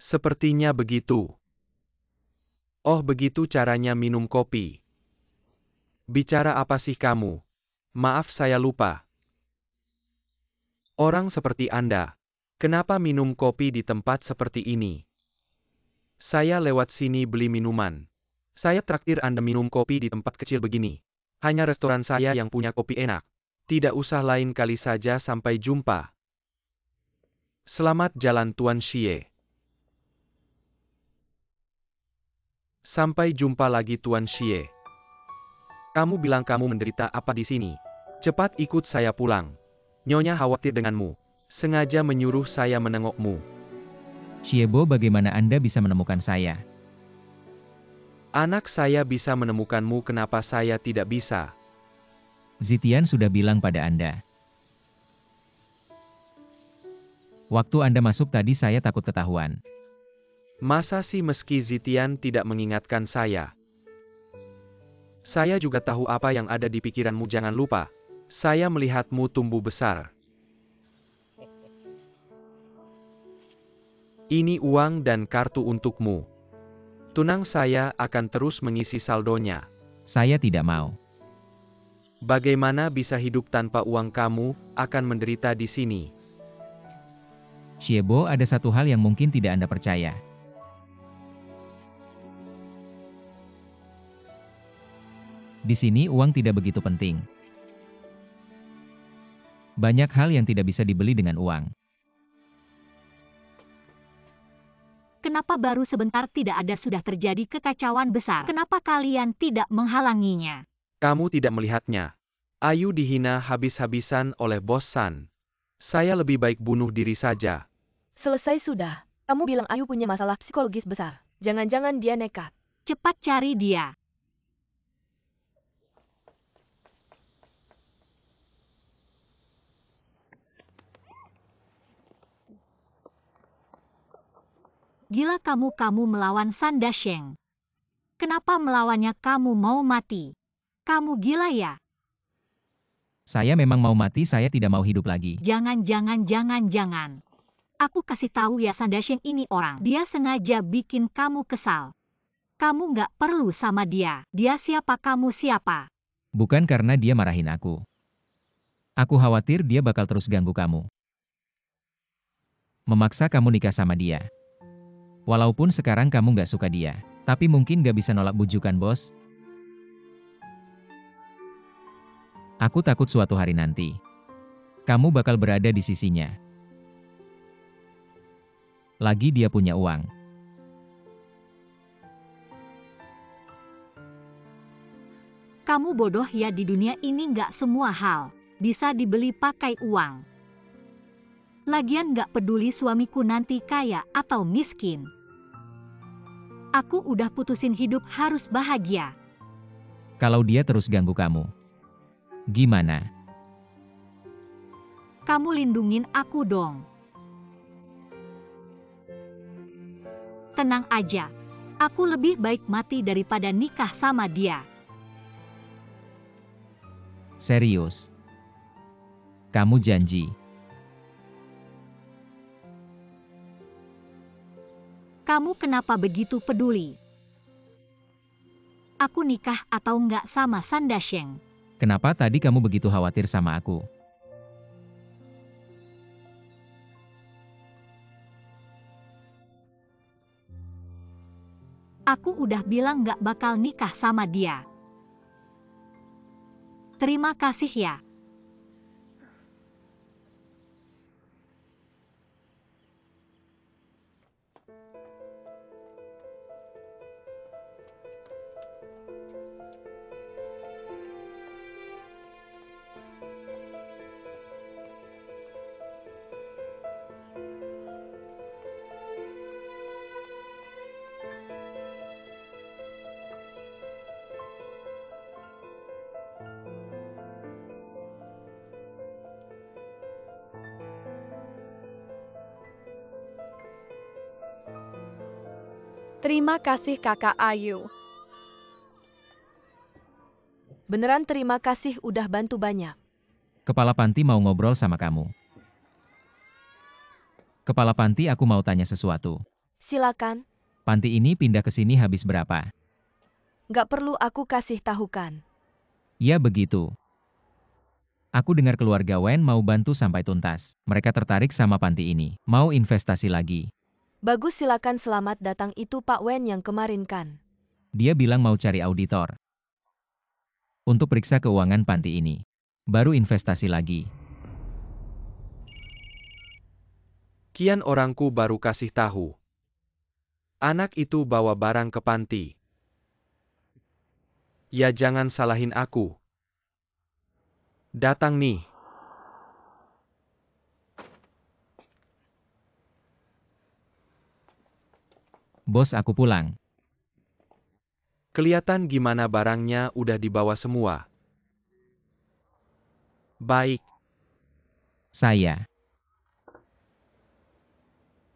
Sepertinya begitu. Oh, begitu caranya minum kopi. Bicara apa sih kamu? Maaf, saya lupa. Orang seperti Anda, kenapa minum kopi di tempat seperti ini? Saya lewat sini beli minuman. Saya traktir Anda minum kopi di tempat kecil begini. Hanya restoran saya yang punya kopi enak. Tidak usah, lain kali saja, sampai jumpa. Selamat jalan Tuan Xie. Sampai jumpa lagi Tuan Xie. Kamu bilang kamu menderita apa di sini? Cepat ikut saya pulang. Nyonya khawatir denganmu. Sengaja menyuruh saya menengokmu. Xiebo, bagaimana Anda bisa menemukan saya? Anak saya bisa menemukanmu, kenapa saya tidak bisa? Zitian sudah bilang pada Anda. Waktu Anda masuk tadi saya takut ketahuan. Masa sih meski Zitian tidak mengingatkan saya? Saya juga tahu apa yang ada di pikiranmu, jangan lupa. Saya melihatmu tumbuh besar. Ini uang dan kartu untukmu. Tunang saya akan terus mengisi saldonya. Saya tidak mau. Bagaimana bisa hidup tanpa uang? Kamu akan menderita di sini. Xiebo, ada satu hal yang mungkin tidak Anda percaya. Di sini uang tidak begitu penting. Banyak hal yang tidak bisa dibeli dengan uang. Kenapa baru sebentar tidak ada sudah terjadi kekacauan besar? Kenapa kalian tidak menghalanginya? Kamu tidak melihatnya. Ayu dihina habis-habisan oleh Bos San. Saya lebih baik bunuh diri saja. Selesai sudah. Kamu bilang Ayu punya masalah psikologis besar. Jangan-jangan dia nekat. Cepat cari dia. Gila kamu melawan San Dasheng. Kenapa melawannya? Kamu mau mati? Kamu gila ya? Saya memang mau mati, saya tidak mau hidup lagi. Jangan. Aku kasih tahu ya, San Dasheng ini orang. Dia sengaja bikin kamu kesal. Kamu nggak perlu sama dia. Dia siapa, kamu siapa? Bukan karena dia marahin aku. Aku khawatir dia bakal terus ganggu kamu. Memaksa kamu nikah sama dia. Walaupun sekarang kamu nggak suka dia. Tapi mungkin nggak bisa nolak bujukan bos. Aku takut suatu hari nanti kamu bakal berada di sisinya. Lagi dia punya uang. Kamu bodoh ya, di dunia ini nggak semua hal bisa dibeli pakai uang. Lagian nggak peduli suamiku nanti kaya atau miskin. Aku udah putusin hidup, harus bahagia. Kalau dia terus ganggu kamu, gimana? Kamu lindungin aku dong. Tenang aja. Aku lebih baik mati daripada nikah sama dia. Serius? Kamu janji? Kamu kenapa begitu peduli? Aku nikah atau enggak sama San Dasheng? Kenapa tadi kamu begitu khawatir sama aku? Aku udah bilang nggak bakal nikah sama dia. Terima kasih ya. Terima kasih Kakak Ayu. Beneran terima kasih udah bantu banyak. Kepala panti mau ngobrol sama kamu. Kepala panti, aku mau tanya sesuatu. Silakan. Panti ini pindah ke sini habis berapa? Nggak perlu aku kasih tahukan. Ya begitu. Aku dengar keluarga Wen mau bantu sampai tuntas. Mereka tertarik sama panti ini. Mau investasi lagi. Bagus, silakan. Selamat datang, itu Pak Wen yang kemarin kan? Dia bilang mau cari auditor untuk periksa keuangan panti ini. Baru investasi lagi. Sekian orangku baru kasih tahu. Anak itu bawa barang ke panti. Ya jangan salahin aku. Datang nih. Bos, aku pulang. Kelihatan gimana barangnya udah dibawa semua. Baik, Saya.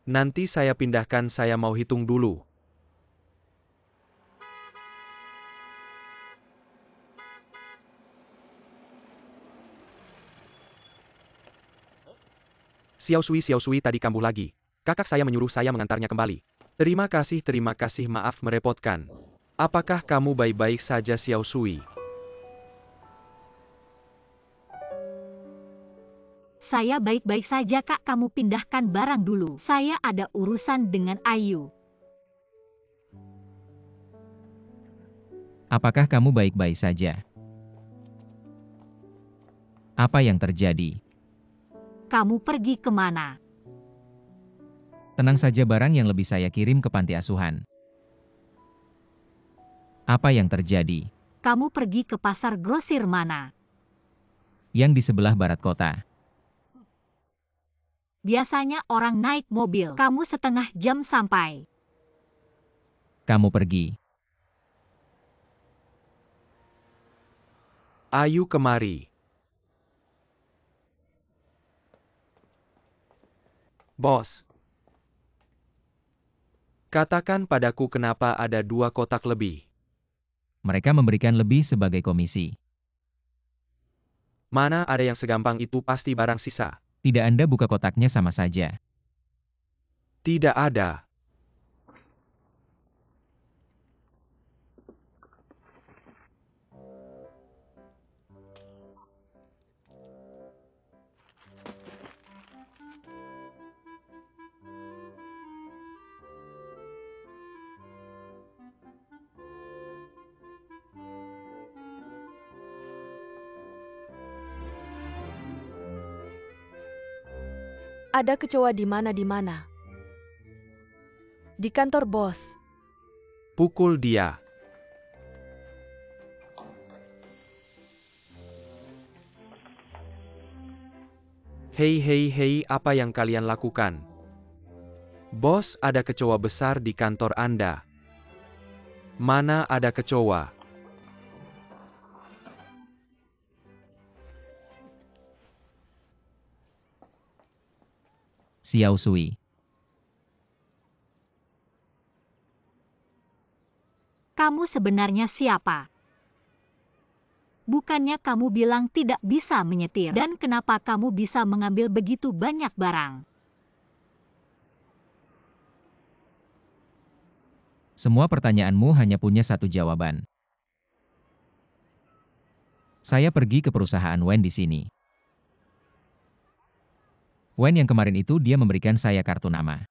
nanti saya pindahkan, saya mau hitung dulu. Xiao Sui tadi kambuh lagi. Kakak saya menyuruh saya mengantarnya kembali. Terima kasih, maaf merepotkan. Apakah kamu baik-baik saja, Xiao Sui? Saya baik-baik saja, Kak. Kamu pindahkan barang dulu. Saya ada urusan dengan Ayu. Apakah kamu baik-baik saja? Apa yang terjadi? Kamu pergi kemana? Tenang saja, barang yang lebih saya kirim ke panti asuhan. Apa yang terjadi? Kamu pergi ke pasar grosir mana? Yang di sebelah barat kota. Biasanya orang naik mobil. Kamu setengah jam sampai. Kamu pergi. Ayu kemari. Bos. Katakan padaku kenapa ada 2 kotak lebih. Mereka memberikan lebih sebagai komisi. Mana ada yang segampang itu, pasti barang sisa. Tidak, Anda buka kotaknya sama saja. Tidak ada. Ada kecoa di mana? Di kantor bos. Pukul dia. Hei, apa yang kalian lakukan? Bos, ada kecoa besar di kantor Anda. Mana ada kecoa? Xiao Sui. Kamu sebenarnya siapa? Bukannya kamu bilang tidak bisa menyetir? Dan kenapa kamu bisa mengambil begitu banyak barang? Semua pertanyaanmu hanya punya satu jawaban. Saya pergi ke perusahaan Wen di sini. Wen yang kemarin itu dia memberikan saya kartu nama.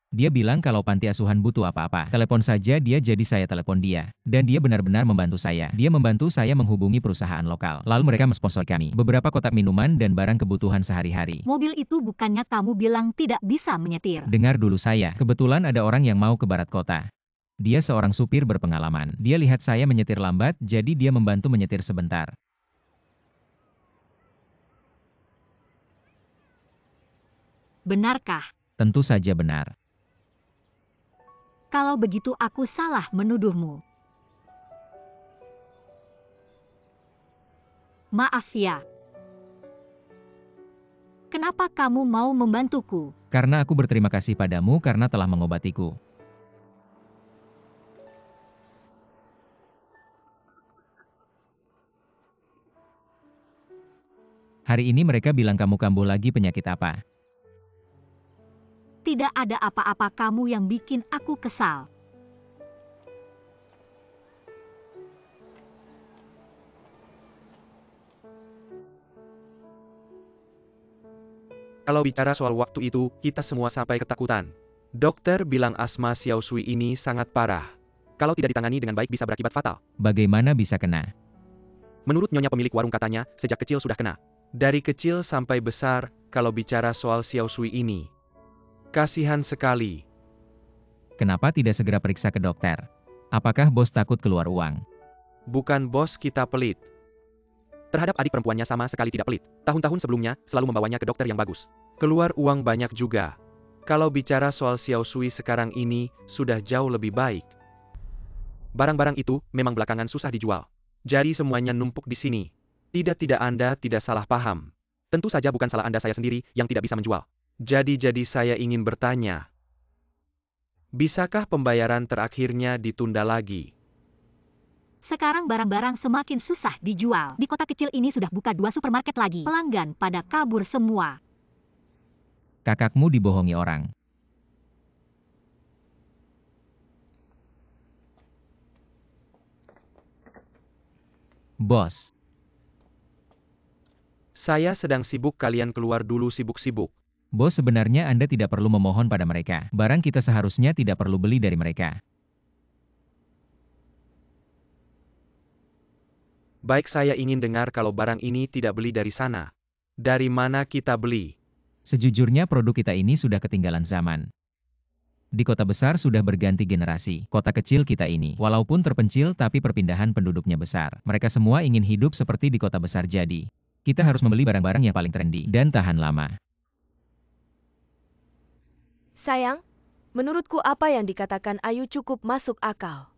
Dia bilang kalau panti asuhan butuh apa-apa, telepon saja dia, jadi saya telepon dia. Dan dia benar-benar membantu saya. Dia membantu saya menghubungi perusahaan lokal. Lalu mereka mensponsor kami beberapa kotak minuman dan barang kebutuhan sehari-hari. Mobil itu bukannya kamu bilang tidak bisa menyetir? Dengar dulu saya, kebetulan ada orang yang mau ke barat kota. Dia seorang supir berpengalaman. Dia lihat saya menyetir lambat, jadi dia membantu menyetir sebentar. Benarkah? Tentu saja benar. Kalau begitu aku salah menuduhmu. Maaf ya. Kenapa kamu mau membantuku? Karena aku berterima kasih padamu karena telah mengobatiku. Hari ini mereka bilang kamu kambuh lagi, penyakit apa? Tidak ada apa-apa, kamu yang bikin aku kesal. Kalau bicara soal waktu itu, kita semua sampai ketakutan. Dokter bilang asma Xiao Sui ini sangat parah. Kalau tidak ditangani dengan baik bisa berakibat fatal. Bagaimana bisa kena? Menurut nyonya pemilik warung katanya, sejak kecil sudah kena. Dari kecil sampai besar, kalau bicara soal Xiao Sui ini. Kasihan sekali. Kenapa tidak segera periksa ke dokter? Apakah bos takut keluar uang? Bukan bos kita pelit. Terhadap adik perempuannya sama sekali tidak pelit. Tahun-tahun sebelumnya, selalu membawanya ke dokter yang bagus. Keluar uang banyak juga. Kalau bicara soal Xiao Sui sekarang ini, sudah jauh lebih baik. Barang-barang itu, memang belakangan susah dijual. Jadi semuanya numpuk di sini. Tidak Anda tidak salah paham. Tentu saja bukan salah Anda saya sendiri, yang tidak bisa menjual. Jadi saya ingin bertanya. Bisakah pembayaran terakhirnya ditunda lagi? Sekarang barang-barang semakin susah dijual. Di kota kecil ini sudah buka 2 supermarket lagi. Pelanggan pada kabur semua. Kakakmu dibohongi orang. Bos, Saya sedang sibuk, kalian keluar dulu sibuk-sibuk. bos sebenarnya Anda tidak perlu memohon pada mereka. Barang kita seharusnya tidak perlu beli dari mereka. Baik, saya ingin dengar kalau barang ini tidak beli dari sana. Dari mana kita beli? Sejujurnya produk kita ini sudah ketinggalan zaman. Di kota besar sudah berganti generasi. Kota kecil kita ini, walaupun terpencil tapi perpindahan penduduknya besar. Mereka semua ingin hidup seperti di kota besar jadi. Kita harus membeli barang-barang yang paling trendy dan tahan lama. Sayang, menurutku apa yang dikatakan Ayu cukup masuk akal.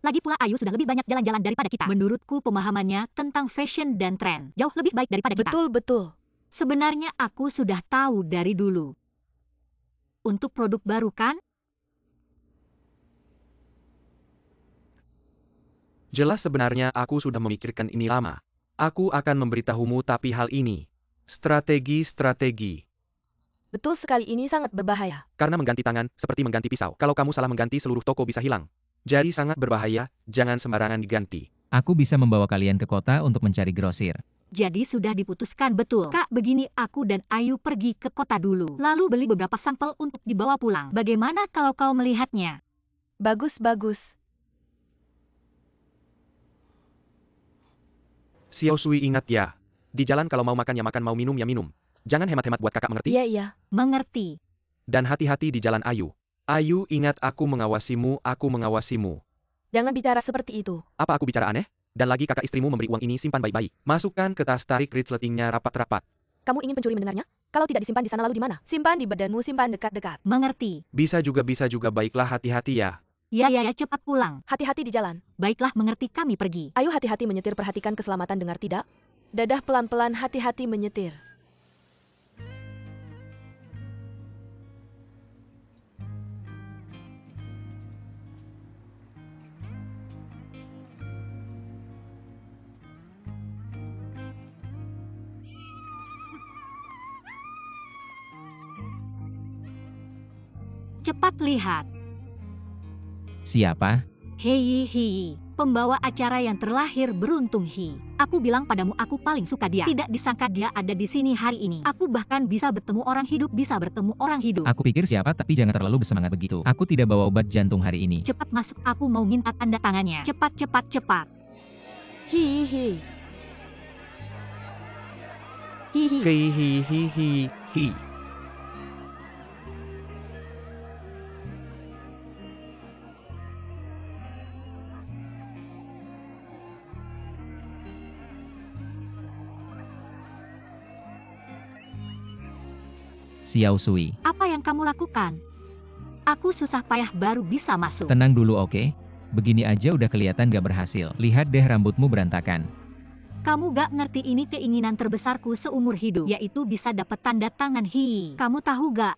Lagi pula Ayu sudah lebih banyak jalan-jalan daripada kita. Menurutku pemahamannya tentang fashion dan tren jauh lebih baik daripada kita. Betul-betul. Sebenarnya aku sudah tahu dari dulu. Untuk produk baru kan? Jelas sebenarnya aku sudah memikirkan ini lama. Aku akan memberitahumu tapi hal ini. Strategi. Betul sekali, ini sangat berbahaya. Karena mengganti tangan, seperti mengganti pisau. Kalau kamu salah mengganti, seluruh toko bisa hilang. Jadi sangat berbahaya, jangan sembarangan diganti. Aku bisa membawa kalian ke kota untuk mencari grosir. Jadi sudah diputuskan betul. Kak, begini aku dan Ayu pergi ke kota dulu. Lalu beli beberapa sampel untuk dibawa pulang. Bagaimana kalau kau melihatnya? Bagus. Xiao Sui, ingat ya. Di jalan kalau mau makan ya makan, mau minum ya minum. Jangan hemat-hemat buat kakak, mengerti? Iya. Mengerti. Dan hati-hati di jalan, Ayu. Ayu, ingat aku mengawasimu. Jangan bicara seperti itu. Apa aku bicara aneh? Dan lagi kakak istrimu memberi uang ini, simpan baik-baik. Masukkan ke tas, tarik resletingnya rapat-rapat. Kamu ingin pencuri mendengarnya? Kalau tidak disimpan di sana lalu di mana? Simpan di badanmu, simpan dekat-dekat. Mengerti. Bisa juga, baiklah, hati-hati ya. Ya, cepat pulang. Hati-hati di jalan. Baiklah, mengerti, kami pergi. Ayo hati-hati menyetir, perhatikan keselamatan, dengar tidak? Dadah pelan-pelan, hati-hati menyetir. Cepat lihat. Siapa? Hei, pembawa acara yang terlahir beruntung Hi. Aku bilang padamu aku paling suka dia. Tidak disangka dia ada di sini hari ini. Aku bahkan bisa bertemu orang hidup, Aku pikir siapa, tapi jangan terlalu bersemangat begitu. Aku tidak bawa obat jantung hari ini. Cepat masuk, aku mau minta tanda tangannya. Cepat. Hihihi. Hihihihihi. Xiao Sui. Apa yang kamu lakukan? Aku susah payah baru bisa masuk. Tenang dulu, oke? Begini aja udah kelihatan gak berhasil. Lihat deh rambutmu berantakan. Kamu gak ngerti, ini keinginan terbesarku seumur hidup, yaitu bisa dapat tanda tangan Hi. Kamu tahu gak?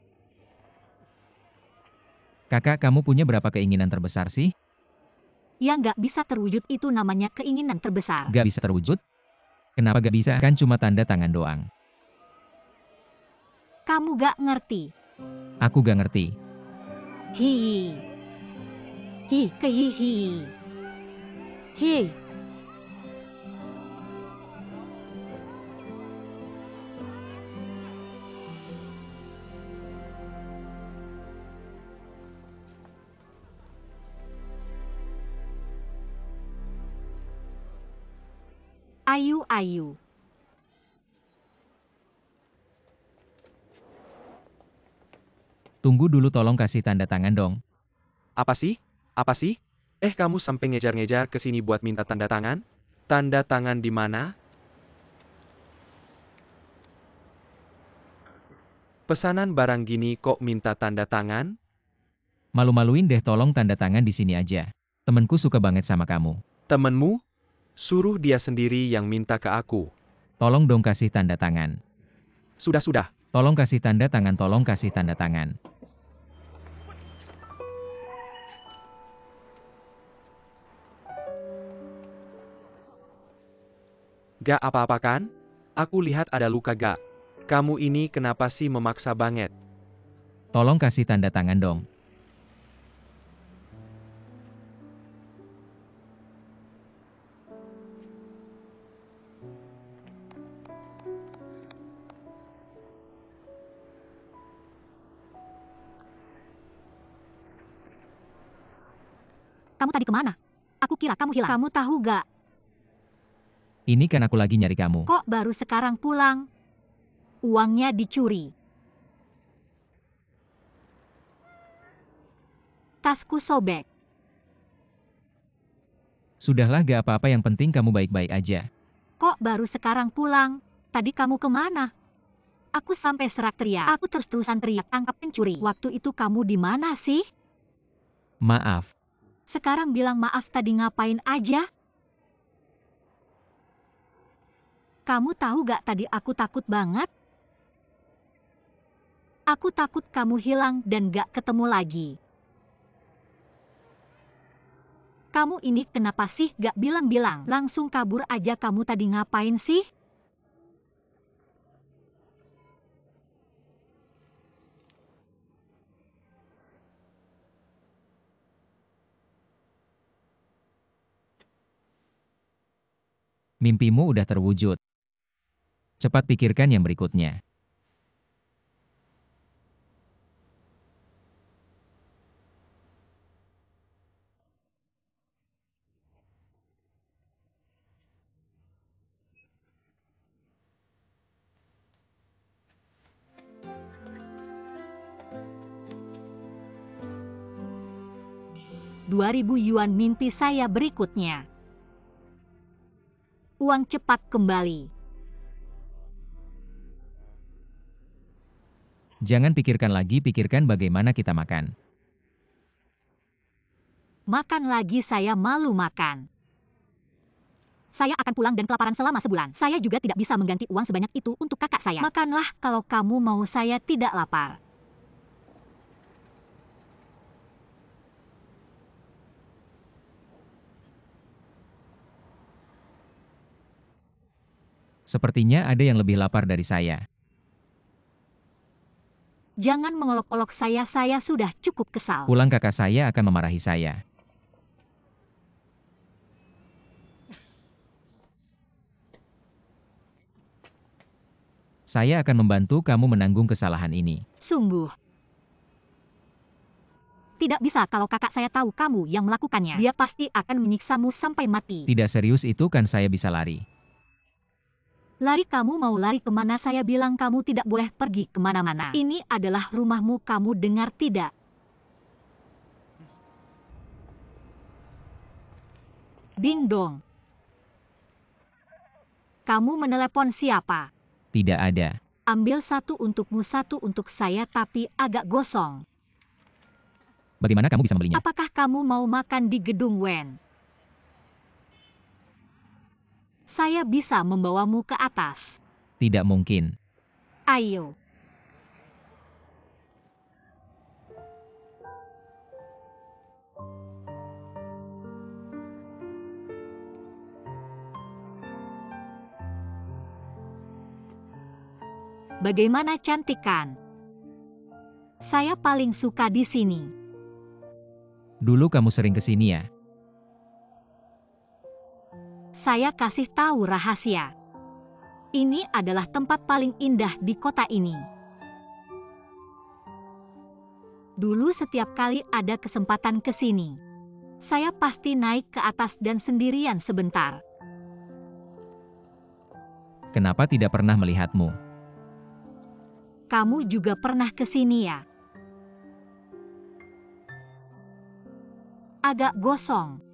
Kakak, kamu punya berapa keinginan terbesar sih? Yang gak bisa terwujud itu namanya keinginan terbesar. Gak bisa terwujud? Kenapa gak bisa? Kan cuma tanda tangan doang. Kamu gak ngerti. Aku gak ngerti. Hi. Kehihi. Hi. Ayu. Tunggu dulu, tolong kasih tanda tangan dong. Apa sih? Apa sih? Kamu sampai ngejar-ngejar ke sini buat minta tanda tangan? Tanda tangan di mana? Pesanan barang gini kok minta tanda tangan? Malu-maluin deh, tolong tanda tangan di sini aja. Temenku suka banget sama kamu. Temenmu? Suruh dia sendiri yang minta ke aku. Tolong dong kasih tanda tangan. Sudah. Tolong kasih tanda tangan, tolong kasih tanda tangan. Gak apa-apa kan? Aku lihat ada luka gak? Kamu ini kenapa sih memaksa banget? Tolong kasih tanda tangan dong. Kamu tadi kemana? Aku kira kamu hilang. Kamu tahu gak? Ini kan aku lagi nyari kamu. Kok baru sekarang pulang? Uangnya dicuri. Tasku sobek. Sudahlah, gak apa-apa, yang penting kamu baik-baik aja. Kok baru sekarang pulang? Tadi kamu kemana? Aku sampai serak teriak. Aku terus-terusan teriak, tangkap pencuri. Waktu itu kamu di mana sih? Maaf. Sekarang bilang maaf, tadi ngapain aja? Kamu tahu gak tadi aku takut banget? Aku takut kamu hilang dan gak ketemu lagi. Kamu ini kenapa sih gak bilang-bilang? Langsung kabur aja, kamu tadi ngapain sih? Mimpimu udah terwujud. Cepat pikirkan yang berikutnya. Rp2.000 mimpi saya berikutnya. Uang cepat kembali. Jangan pikirkan lagi, pikirkan bagaimana kita makan. Makan lagi, saya malu makan. Saya akan pulang dan kelaparan selama sebulan. Saya juga tidak bisa mengganti uang sebanyak itu untuk kakak saya. Makanlah kalau kamu mau, saya tidak lapar. Sepertinya ada yang lebih lapar dari saya. Jangan mengolok-olok saya sudah cukup kesal. Pulang, kakak saya akan memarahi saya. Saya akan membantu kamu menanggung kesalahan ini. Sungguh. Tidak bisa, kalau kakak saya tahu kamu yang melakukannya. Dia pasti akan menyiksamu sampai mati. Tidak serius itu kan, saya bisa lari. Lari, kamu mau lari kemana? Saya bilang kamu tidak boleh pergi kemana-mana. Ini adalah rumahmu, kamu dengar tidak? Ding dong. Kamu menelepon siapa? Tidak ada. Ambil satu untukmu, satu untuk saya, tapi agak gosong. Bagaimana kamu bisa membelinya? Apakah kamu mau makan di gedung Wen? Saya bisa membawamu ke atas. Tidak mungkin. Ayo. Bagaimana, cantik kan? Saya paling suka di sini. Dulu kamu sering ke sini ya? Saya kasih tahu rahasia. Ini adalah tempat paling indah di kota ini. Dulu setiap kali ada kesempatan ke sini, saya pasti naik ke atas dan sendirian sebentar. Kenapa tidak pernah melihatmu? Kamu juga pernah ke sini ya? agak gosong.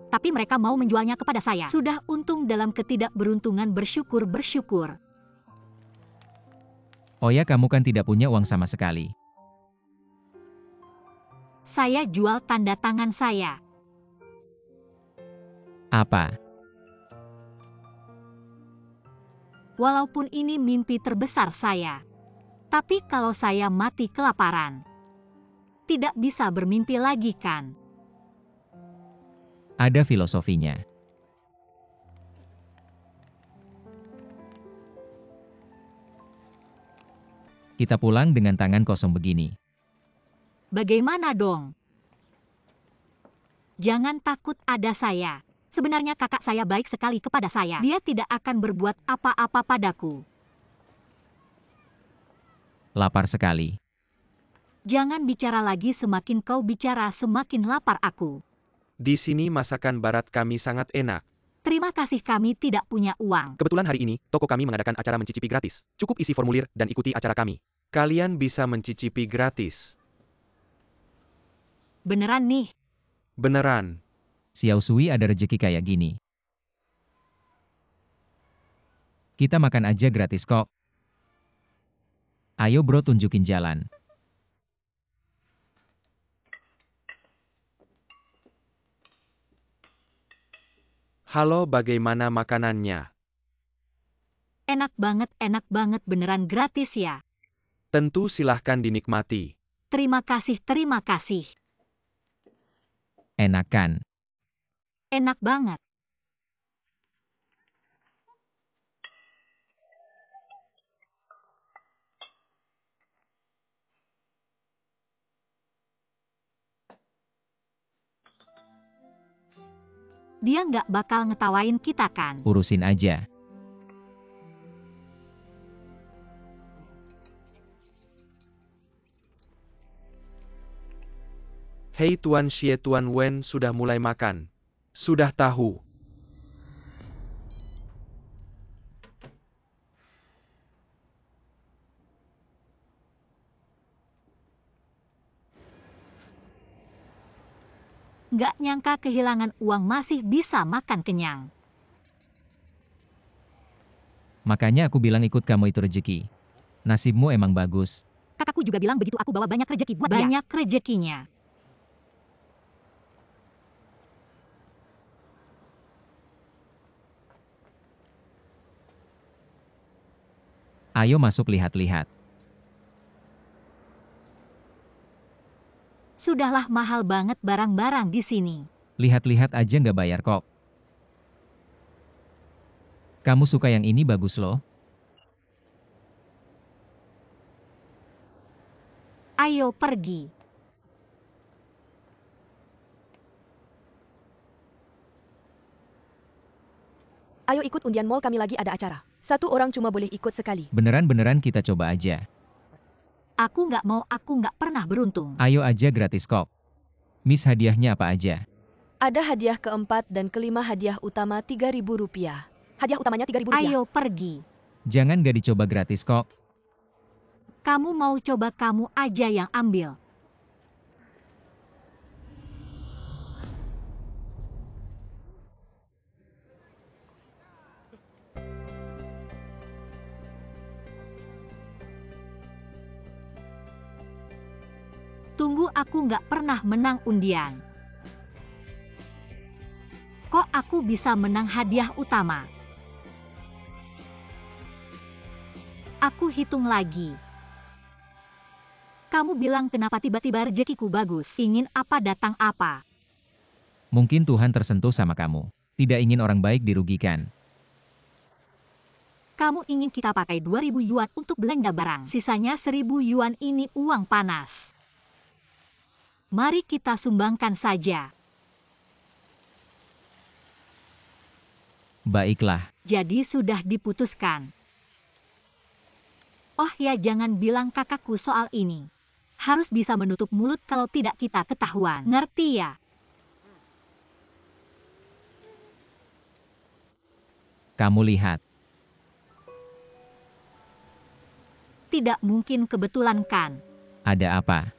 Tapi mereka mau menjualnya kepada saya. Sudah untung dalam ketidakberuntungan bersyukur-bersyukur. Oh ya, kamu kan tidak punya uang sama sekali. Saya jual tanda tangan saya. Apa? Walaupun ini mimpi terbesar saya. Tapi kalau saya mati kelaparan, tidak bisa bermimpi lagi kan? Ada filosofinya. Kita pulang dengan tangan kosong begini. Bagaimana dong? Jangan takut, ada saya. Sebenarnya kakak saya baik sekali kepada saya. Dia tidak akan berbuat apa-apa padaku. Lapar sekali. Jangan bicara lagi, semakin kau bicara semakin lapar aku. Di sini masakan barat kami sangat enak. Terima kasih, kami tidak punya uang. Kebetulan hari ini, toko kami mengadakan acara mencicipi gratis. Cukup isi formulir dan ikuti acara kami. Kalian bisa mencicipi gratis. Beneran nih. Beneran. Xiao Sui ada rejeki kayak gini. Kita makan aja gratis kok. Ayo bro, tunjukin jalan. Halo, bagaimana makanannya? Enak banget, beneran gratis ya. Tentu silahkan dinikmati. Terima kasih, terima kasih. Enak kan? Enak banget. Dia nggak bakal ngetawain kita kan? Urusin aja. Hei Tuan Xie, Tuan Wen sudah mulai makan. Sudah tahu. Nggak nyangka kehilangan uang masih bisa makan kenyang. Makanya aku bilang ikut kamu itu rejeki. Nasibmu emang bagus. Kakakku juga bilang begitu, aku bawa banyak rejeki buat dia. Banyak rejekinya. Ayo masuk lihat-lihat. Sudahlah, mahal banget barang-barang di sini. Lihat-lihat aja nggak bayar kok. Kamu suka yang ini, bagus loh. Ayo pergi. Ayo ikut undian mall, kami lagi ada acara. Satu orang cuma boleh ikut sekali. Beneran-beneran kita coba aja. Aku nggak mau, aku nggak pernah beruntung. Ayo aja gratis kok. Miss, hadiahnya apa aja? Ada hadiah keempat dan kelima, hadiah utama Rp3.000. Hadiah utamanya Rp3.000. Ayo pergi. Jangan gak dicoba gratis kok. Kamu mau coba, kamu aja yang ambil. Tunggu, aku nggak pernah menang undian. Kok aku bisa menang hadiah utama? Aku hitung lagi. Kamu bilang kenapa tiba-tiba rezekiku bagus? Ingin apa datang apa? Mungkin Tuhan tersentuh sama kamu. Tidak ingin orang baik dirugikan. Kamu ingin kita pakai 2.000 yuan untuk belanja barang. Sisanya 1.000 yuan ini uang panas. Mari kita sumbangkan saja. Baiklah. Jadi sudah diputuskan. Oh ya, jangan bilang kakakku soal ini. Harus bisa menutup mulut kalau tidak kita ketahuan. Ngerti ya? Kamu lihat. Tidak mungkin kebetulan kan? Ada apa?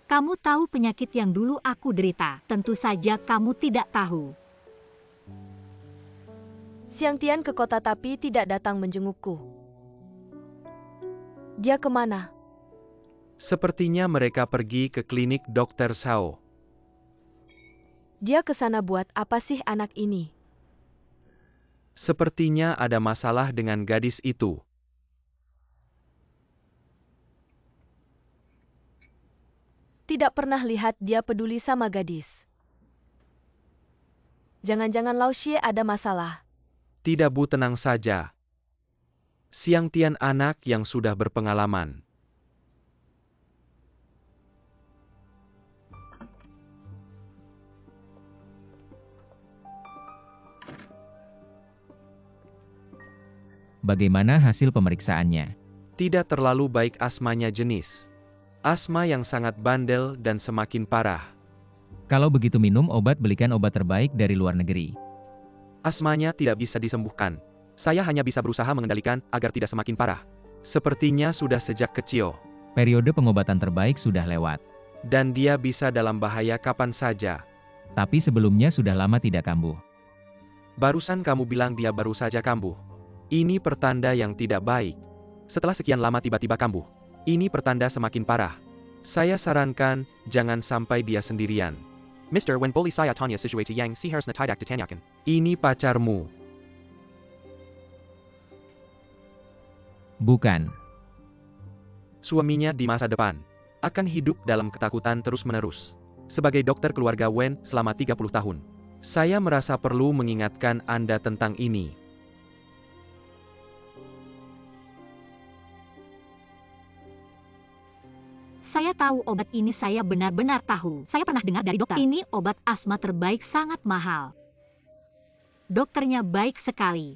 Kamu tahu penyakit yang dulu aku derita. Tentu saja kamu tidak tahu. Siang Tian ke kota tapi tidak datang menjengukku. Dia kemana? Sepertinya mereka pergi ke klinik Dr. Sao. Dia ke sana buat apa sih anak ini? Sepertinya ada masalah dengan gadis itu. Tidak pernah lihat dia peduli sama gadis. Jangan-jangan Lao Xie ada masalah. Tidak Bu, tenang saja. Siang Tian anak yang sudah berpengalaman. Bagaimana hasil pemeriksaannya? Tidak terlalu baik, asmanya jenis asma yang sangat bandel dan semakin parah. Kalau begitu minum obat, belikan obat terbaik dari luar negeri. Asmanya tidak bisa disembuhkan. Saya hanya bisa berusaha mengendalikan agar tidak semakin parah. Sepertinya sudah sejak kecil. Periode pengobatan terbaik sudah lewat. Dan dia bisa dalam bahaya kapan saja. Tapi sebelumnya sudah lama tidak kambuh. Barusan kamu bilang dia baru saja kambuh. Ini pertanda yang tidak baik. Setelah sekian lama tiba-tiba kambuh. Ini pertanda semakin parah. Saya sarankan, jangan sampai dia sendirian. Mister, when boleh saya tanya sesuatu yang seharusnya tidak ditanyakan? Ini pacarmu. Bukan. Suaminya di masa depan akan hidup dalam ketakutan terus-menerus. Sebagai dokter keluarga Wen selama 30 tahun, saya merasa perlu mengingatkan Anda tentang ini. Saya tahu obat ini, saya benar-benar tahu. Saya pernah dengar dari dokter. Ini obat asma terbaik, sangat mahal. Dokternya baik sekali.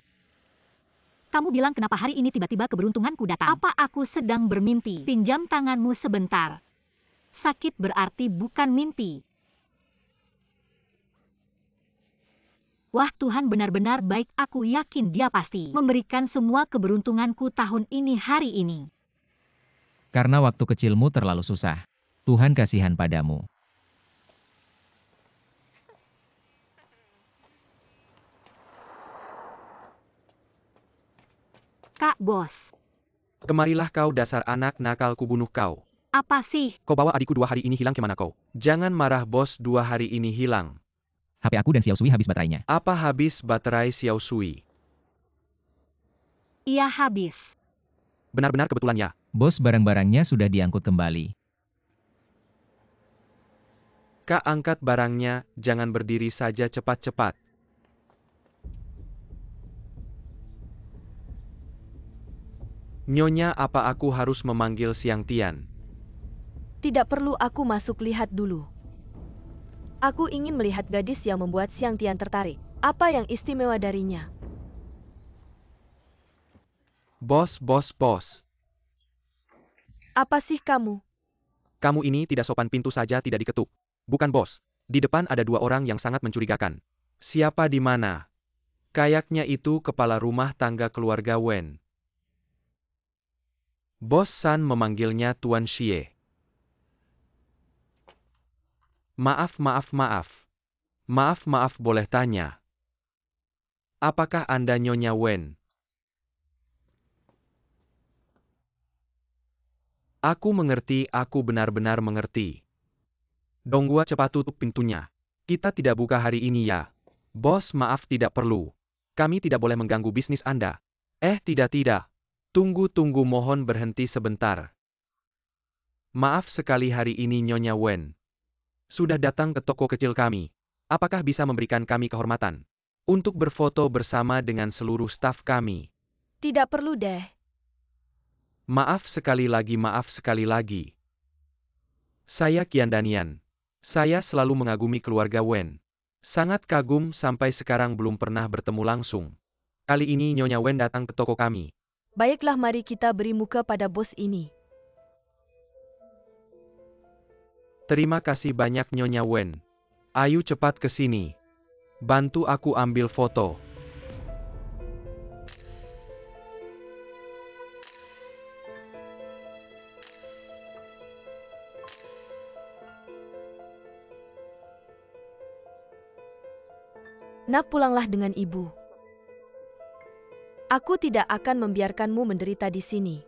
Kamu bilang kenapa hari ini tiba-tiba keberuntunganku datang? Apa aku sedang bermimpi? Pinjam tanganmu sebentar. Sakit berarti bukan mimpi. Wah, Tuhan benar-benar baik. Aku yakin Dia pasti memberikan semua keberuntunganku tahun ini, hari ini. Karena waktu kecilmu terlalu susah. Tuhan kasihan padamu. Kak Bos, Kemarilah kau, dasar anak nakal, kubunuh kau. apa sih? Kau bawa adikku 2 hari ini hilang, kemana kau? Jangan marah bos, 2 hari ini hilang. HP aku dan Xiao Sui habis baterainya. Apa habis baterai Xiao Sui? Ia habis. Benar-benar kebetulan ya. Bos, barang-barangnya sudah diangkut kembali. Kak, angkat barangnya, jangan berdiri saja, cepat-cepat. Nyonya, apa aku harus memanggil Siang Tian? Tidak perlu, aku masuk lihat dulu. Aku ingin melihat gadis yang membuat Siang Tian tertarik. Apa yang istimewa darinya? Bos. Apa sih kamu? Kamu ini tidak sopan, pintu saja tidak diketuk. Bukan bos. Di depan ada 2 orang yang sangat mencurigakan. Siapa di mana? Kayaknya itu kepala rumah tangga keluarga Wen. Bos San memanggilnya Tuan Xie. Maaf, boleh tanya. Apakah Anda Nyonya Wen? Aku mengerti, aku benar-benar mengerti. Donggua, cepat tutup pintunya. Kita tidak buka hari ini ya. Bos, maaf, tidak perlu. Kami tidak boleh mengganggu bisnis Anda. Tidak. Tunggu, mohon berhenti sebentar. Maaf sekali, hari ini Nyonya Wen sudah datang ke toko kecil kami. Apakah bisa memberikan kami kehormatan untuk berfoto bersama dengan seluruh staf kami? Tidak perlu deh. Maaf sekali lagi. Saya Qian Danian. Saya selalu mengagumi keluarga Wen. Sangat kagum, sampai sekarang belum pernah bertemu langsung. Kali ini Nyonya Wen datang ke toko kami. Baiklah, mari kita beri muka pada bos ini. Terima kasih banyak Nyonya Wen. Ayo cepat ke sini. Bantu aku ambil foto. Nak, pulanglah dengan ibu. Aku tidak akan membiarkanmu menderita di sini.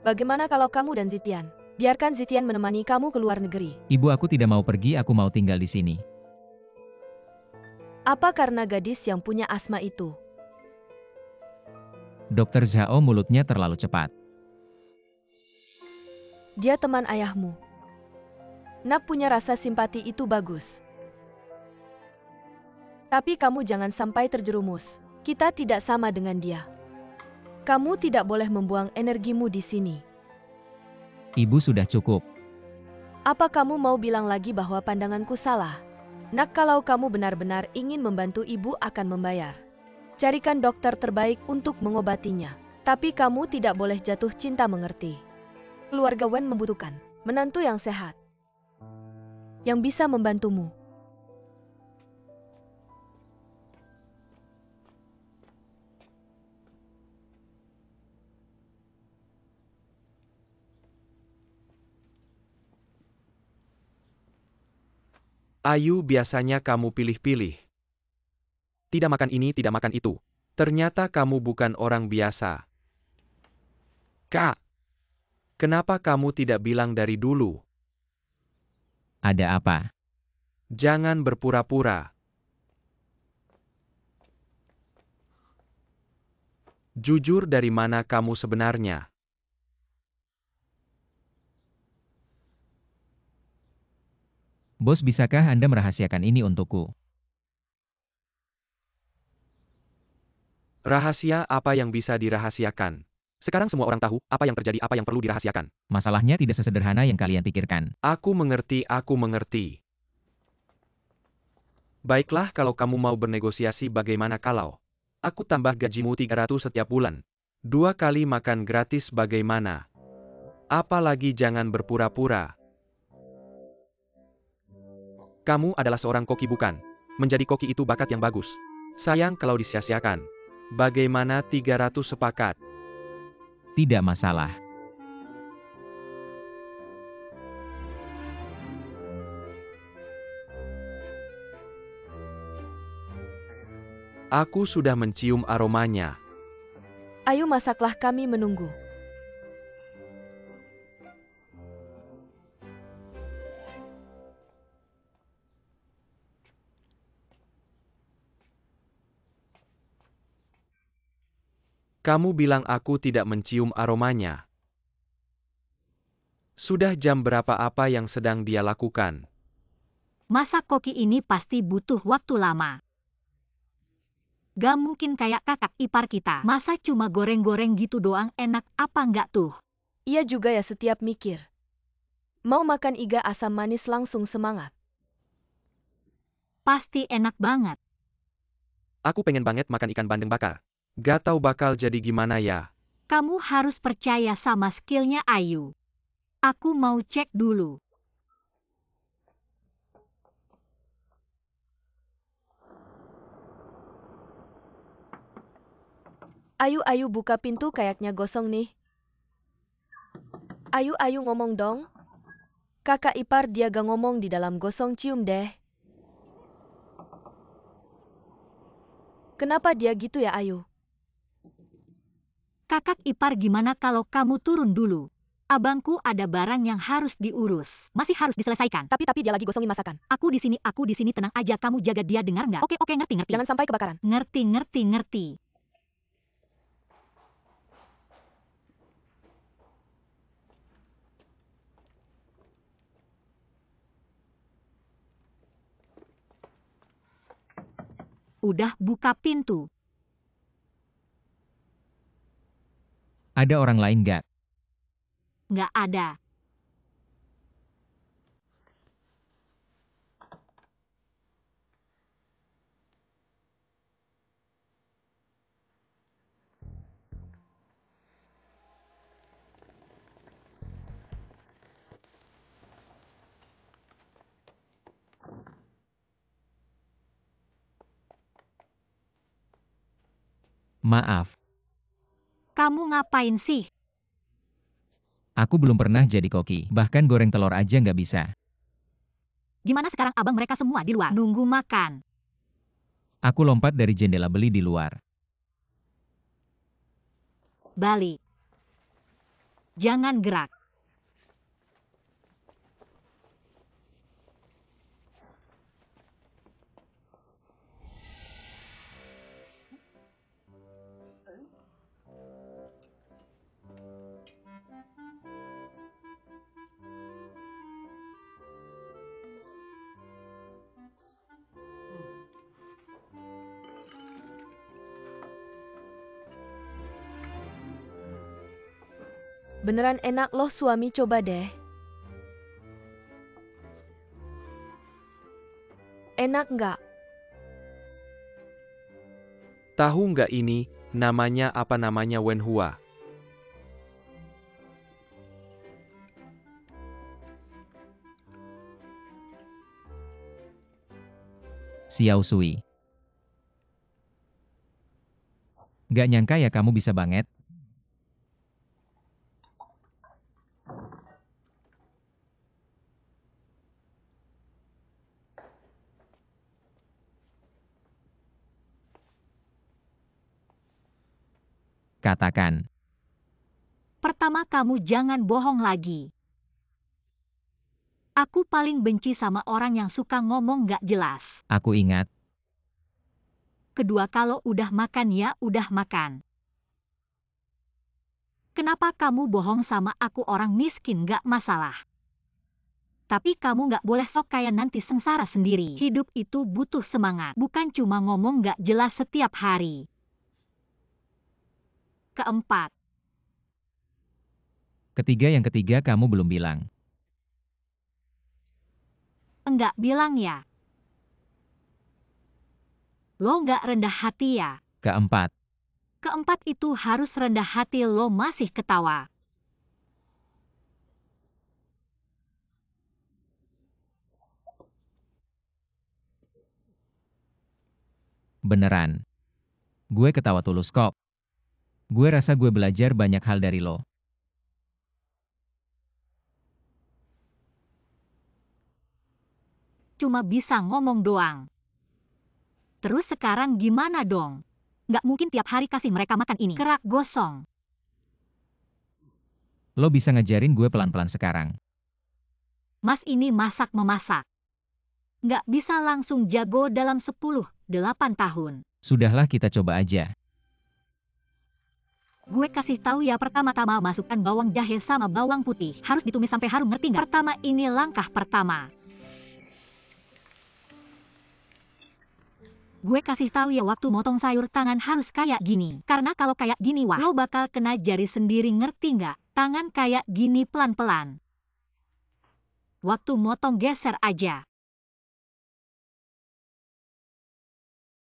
Bagaimana kalau kamu dan Zitian? Biarkan Zitian menemani kamu ke luar negeri. Ibu, aku tidak mau pergi, aku mau tinggal di sini. Apa karena gadis yang punya asma itu? Dokter Zhao mulutnya terlalu cepat. Dia teman ayahmu. Nak, punya rasa simpati itu bagus. Tapi kamu jangan sampai terjerumus. Kita tidak sama dengan dia. Kamu tidak boleh membuang energimu di sini. Ibu, sudah cukup. Apa kamu mau bilang lagi bahwa pandanganku salah? Nak, kalau kamu benar-benar ingin membantu, ibu akan membayar. Carikan dokter terbaik untuk mengobatinya. Tapi kamu tidak boleh jatuh cinta, mengerti? Keluarga Wen membutuhkan menantu yang sehat, yang bisa membantumu. Ayu, biasanya kamu pilih-pilih. Tidak makan ini, tidak makan itu. Ternyata kamu bukan orang biasa. Kak, kenapa kamu tidak bilang dari dulu? Ada apa? Jangan berpura-pura. Jujur, dari mana kamu sebenarnya? Bos, bisakah Anda merahasiakan ini untukku? Rahasia apa yang bisa dirahasiakan? Sekarang semua orang tahu apa yang terjadi, apa yang perlu dirahasiakan. Masalahnya tidak sesederhana yang kalian pikirkan. Aku mengerti, aku mengerti. Baiklah, kalau kamu mau bernegosiasi, bagaimana kalau aku tambah gajimu 300 setiap bulan? 2 kali makan gratis, bagaimana? Apalagi jangan berpura-pura. Kamu adalah seorang koki, bukan? Menjadi koki itu bakat yang bagus. Sayang kalau disia-siakan. Bagaimana 300 sepakat? Tidak masalah. Aku sudah mencium aromanya. Ayo masaklah, kami menunggu. Kamu bilang aku tidak mencium aromanya. Sudah jam berapa, apa yang sedang dia lakukan? Masak koki ini pasti butuh waktu lama. Gak mungkin kayak kakak ipar kita. Masa cuma goreng-goreng gitu doang, enak apa enggak tuh? Ia juga ya setiap mikir. Mau makan iga asam manis langsung semangat. Pasti enak banget. Aku pengen banget makan ikan bandeng bakar. Gak tahu bakal jadi gimana ya. Kamu harus percaya sama skillnya Ayu. Aku mau cek dulu. Ayu buka pintu, kayaknya gosong nih. Ayu ngomong dong. Kakak ipar dia gak ngomong di dalam gosong, cium deh. Kenapa dia gitu ya, Ayu? Kakak ipar, gimana kalau kamu turun dulu? Abangku ada barang yang harus diurus. Masih harus diselesaikan. Tapi dia lagi gosongin masakan. Aku di sini, tenang aja, kamu jaga dia, dengar nggak? Oke, ngerti. Jangan sampai kebakaran. Ngerti. Udah buka pintu. Ada orang lain gak? Nggak ada. Maaf, Kamu ngapain sih? aku belum pernah jadi koki. Bahkan goreng telur aja nggak bisa. Gimana sekarang abang mereka semua di luar? Nunggu makan. Aku lompat dari jendela beli di luar. Balik. Jangan gerak. Beneran enak loh suami, coba deh. Enak nggak? Tahu nggak ini, namanya apa namanya Wenhua? Xiao Sui. Gak nyangka ya kamu bisa banget. Katakan. Pertama kamu jangan bohong lagi. Aku paling benci sama orang yang suka ngomong gak jelas. Aku ingat. Kedua kalau udah makan ya udah makan. Kenapa kamu bohong sama aku orang miskin gak masalah. Tapi kamu gak boleh sok kaya nanti sengsara sendiri. Hidup itu butuh semangat. Bukan cuma ngomong gak jelas setiap hari. Keempat. Yang ketiga kamu belum bilang. Enggak bilang ya. Lo gak rendah hati ya. Keempat. Keempat itu harus rendah hati lo masih ketawa. Beneran. Gue ketawa tulus kok. Gue rasa gue belajar banyak hal dari lo. Cuma bisa ngomong doang. Terus sekarang gimana dong? Nggak mungkin tiap hari kasih mereka makan ini. Kerak gosong. Lo bisa ngajarin gue pelan-pelan sekarang. Mas ini masak-memasak. Nggak bisa langsung jago dalam 10-8 tahun. Sudahlah kita coba aja. Gue kasih tahu ya, pertama-tama masukkan bawang jahe sama bawang putih. Harus ditumis sampai harum, ngerti nggak? Pertama ini langkah pertama. Gue kasih tahu ya, waktu motong sayur tangan harus kayak gini. Karena kalau kayak gini wah, lo bakal kena jari sendiri, ngerti nggak? Tangan kayak gini pelan-pelan. Waktu motong geser aja.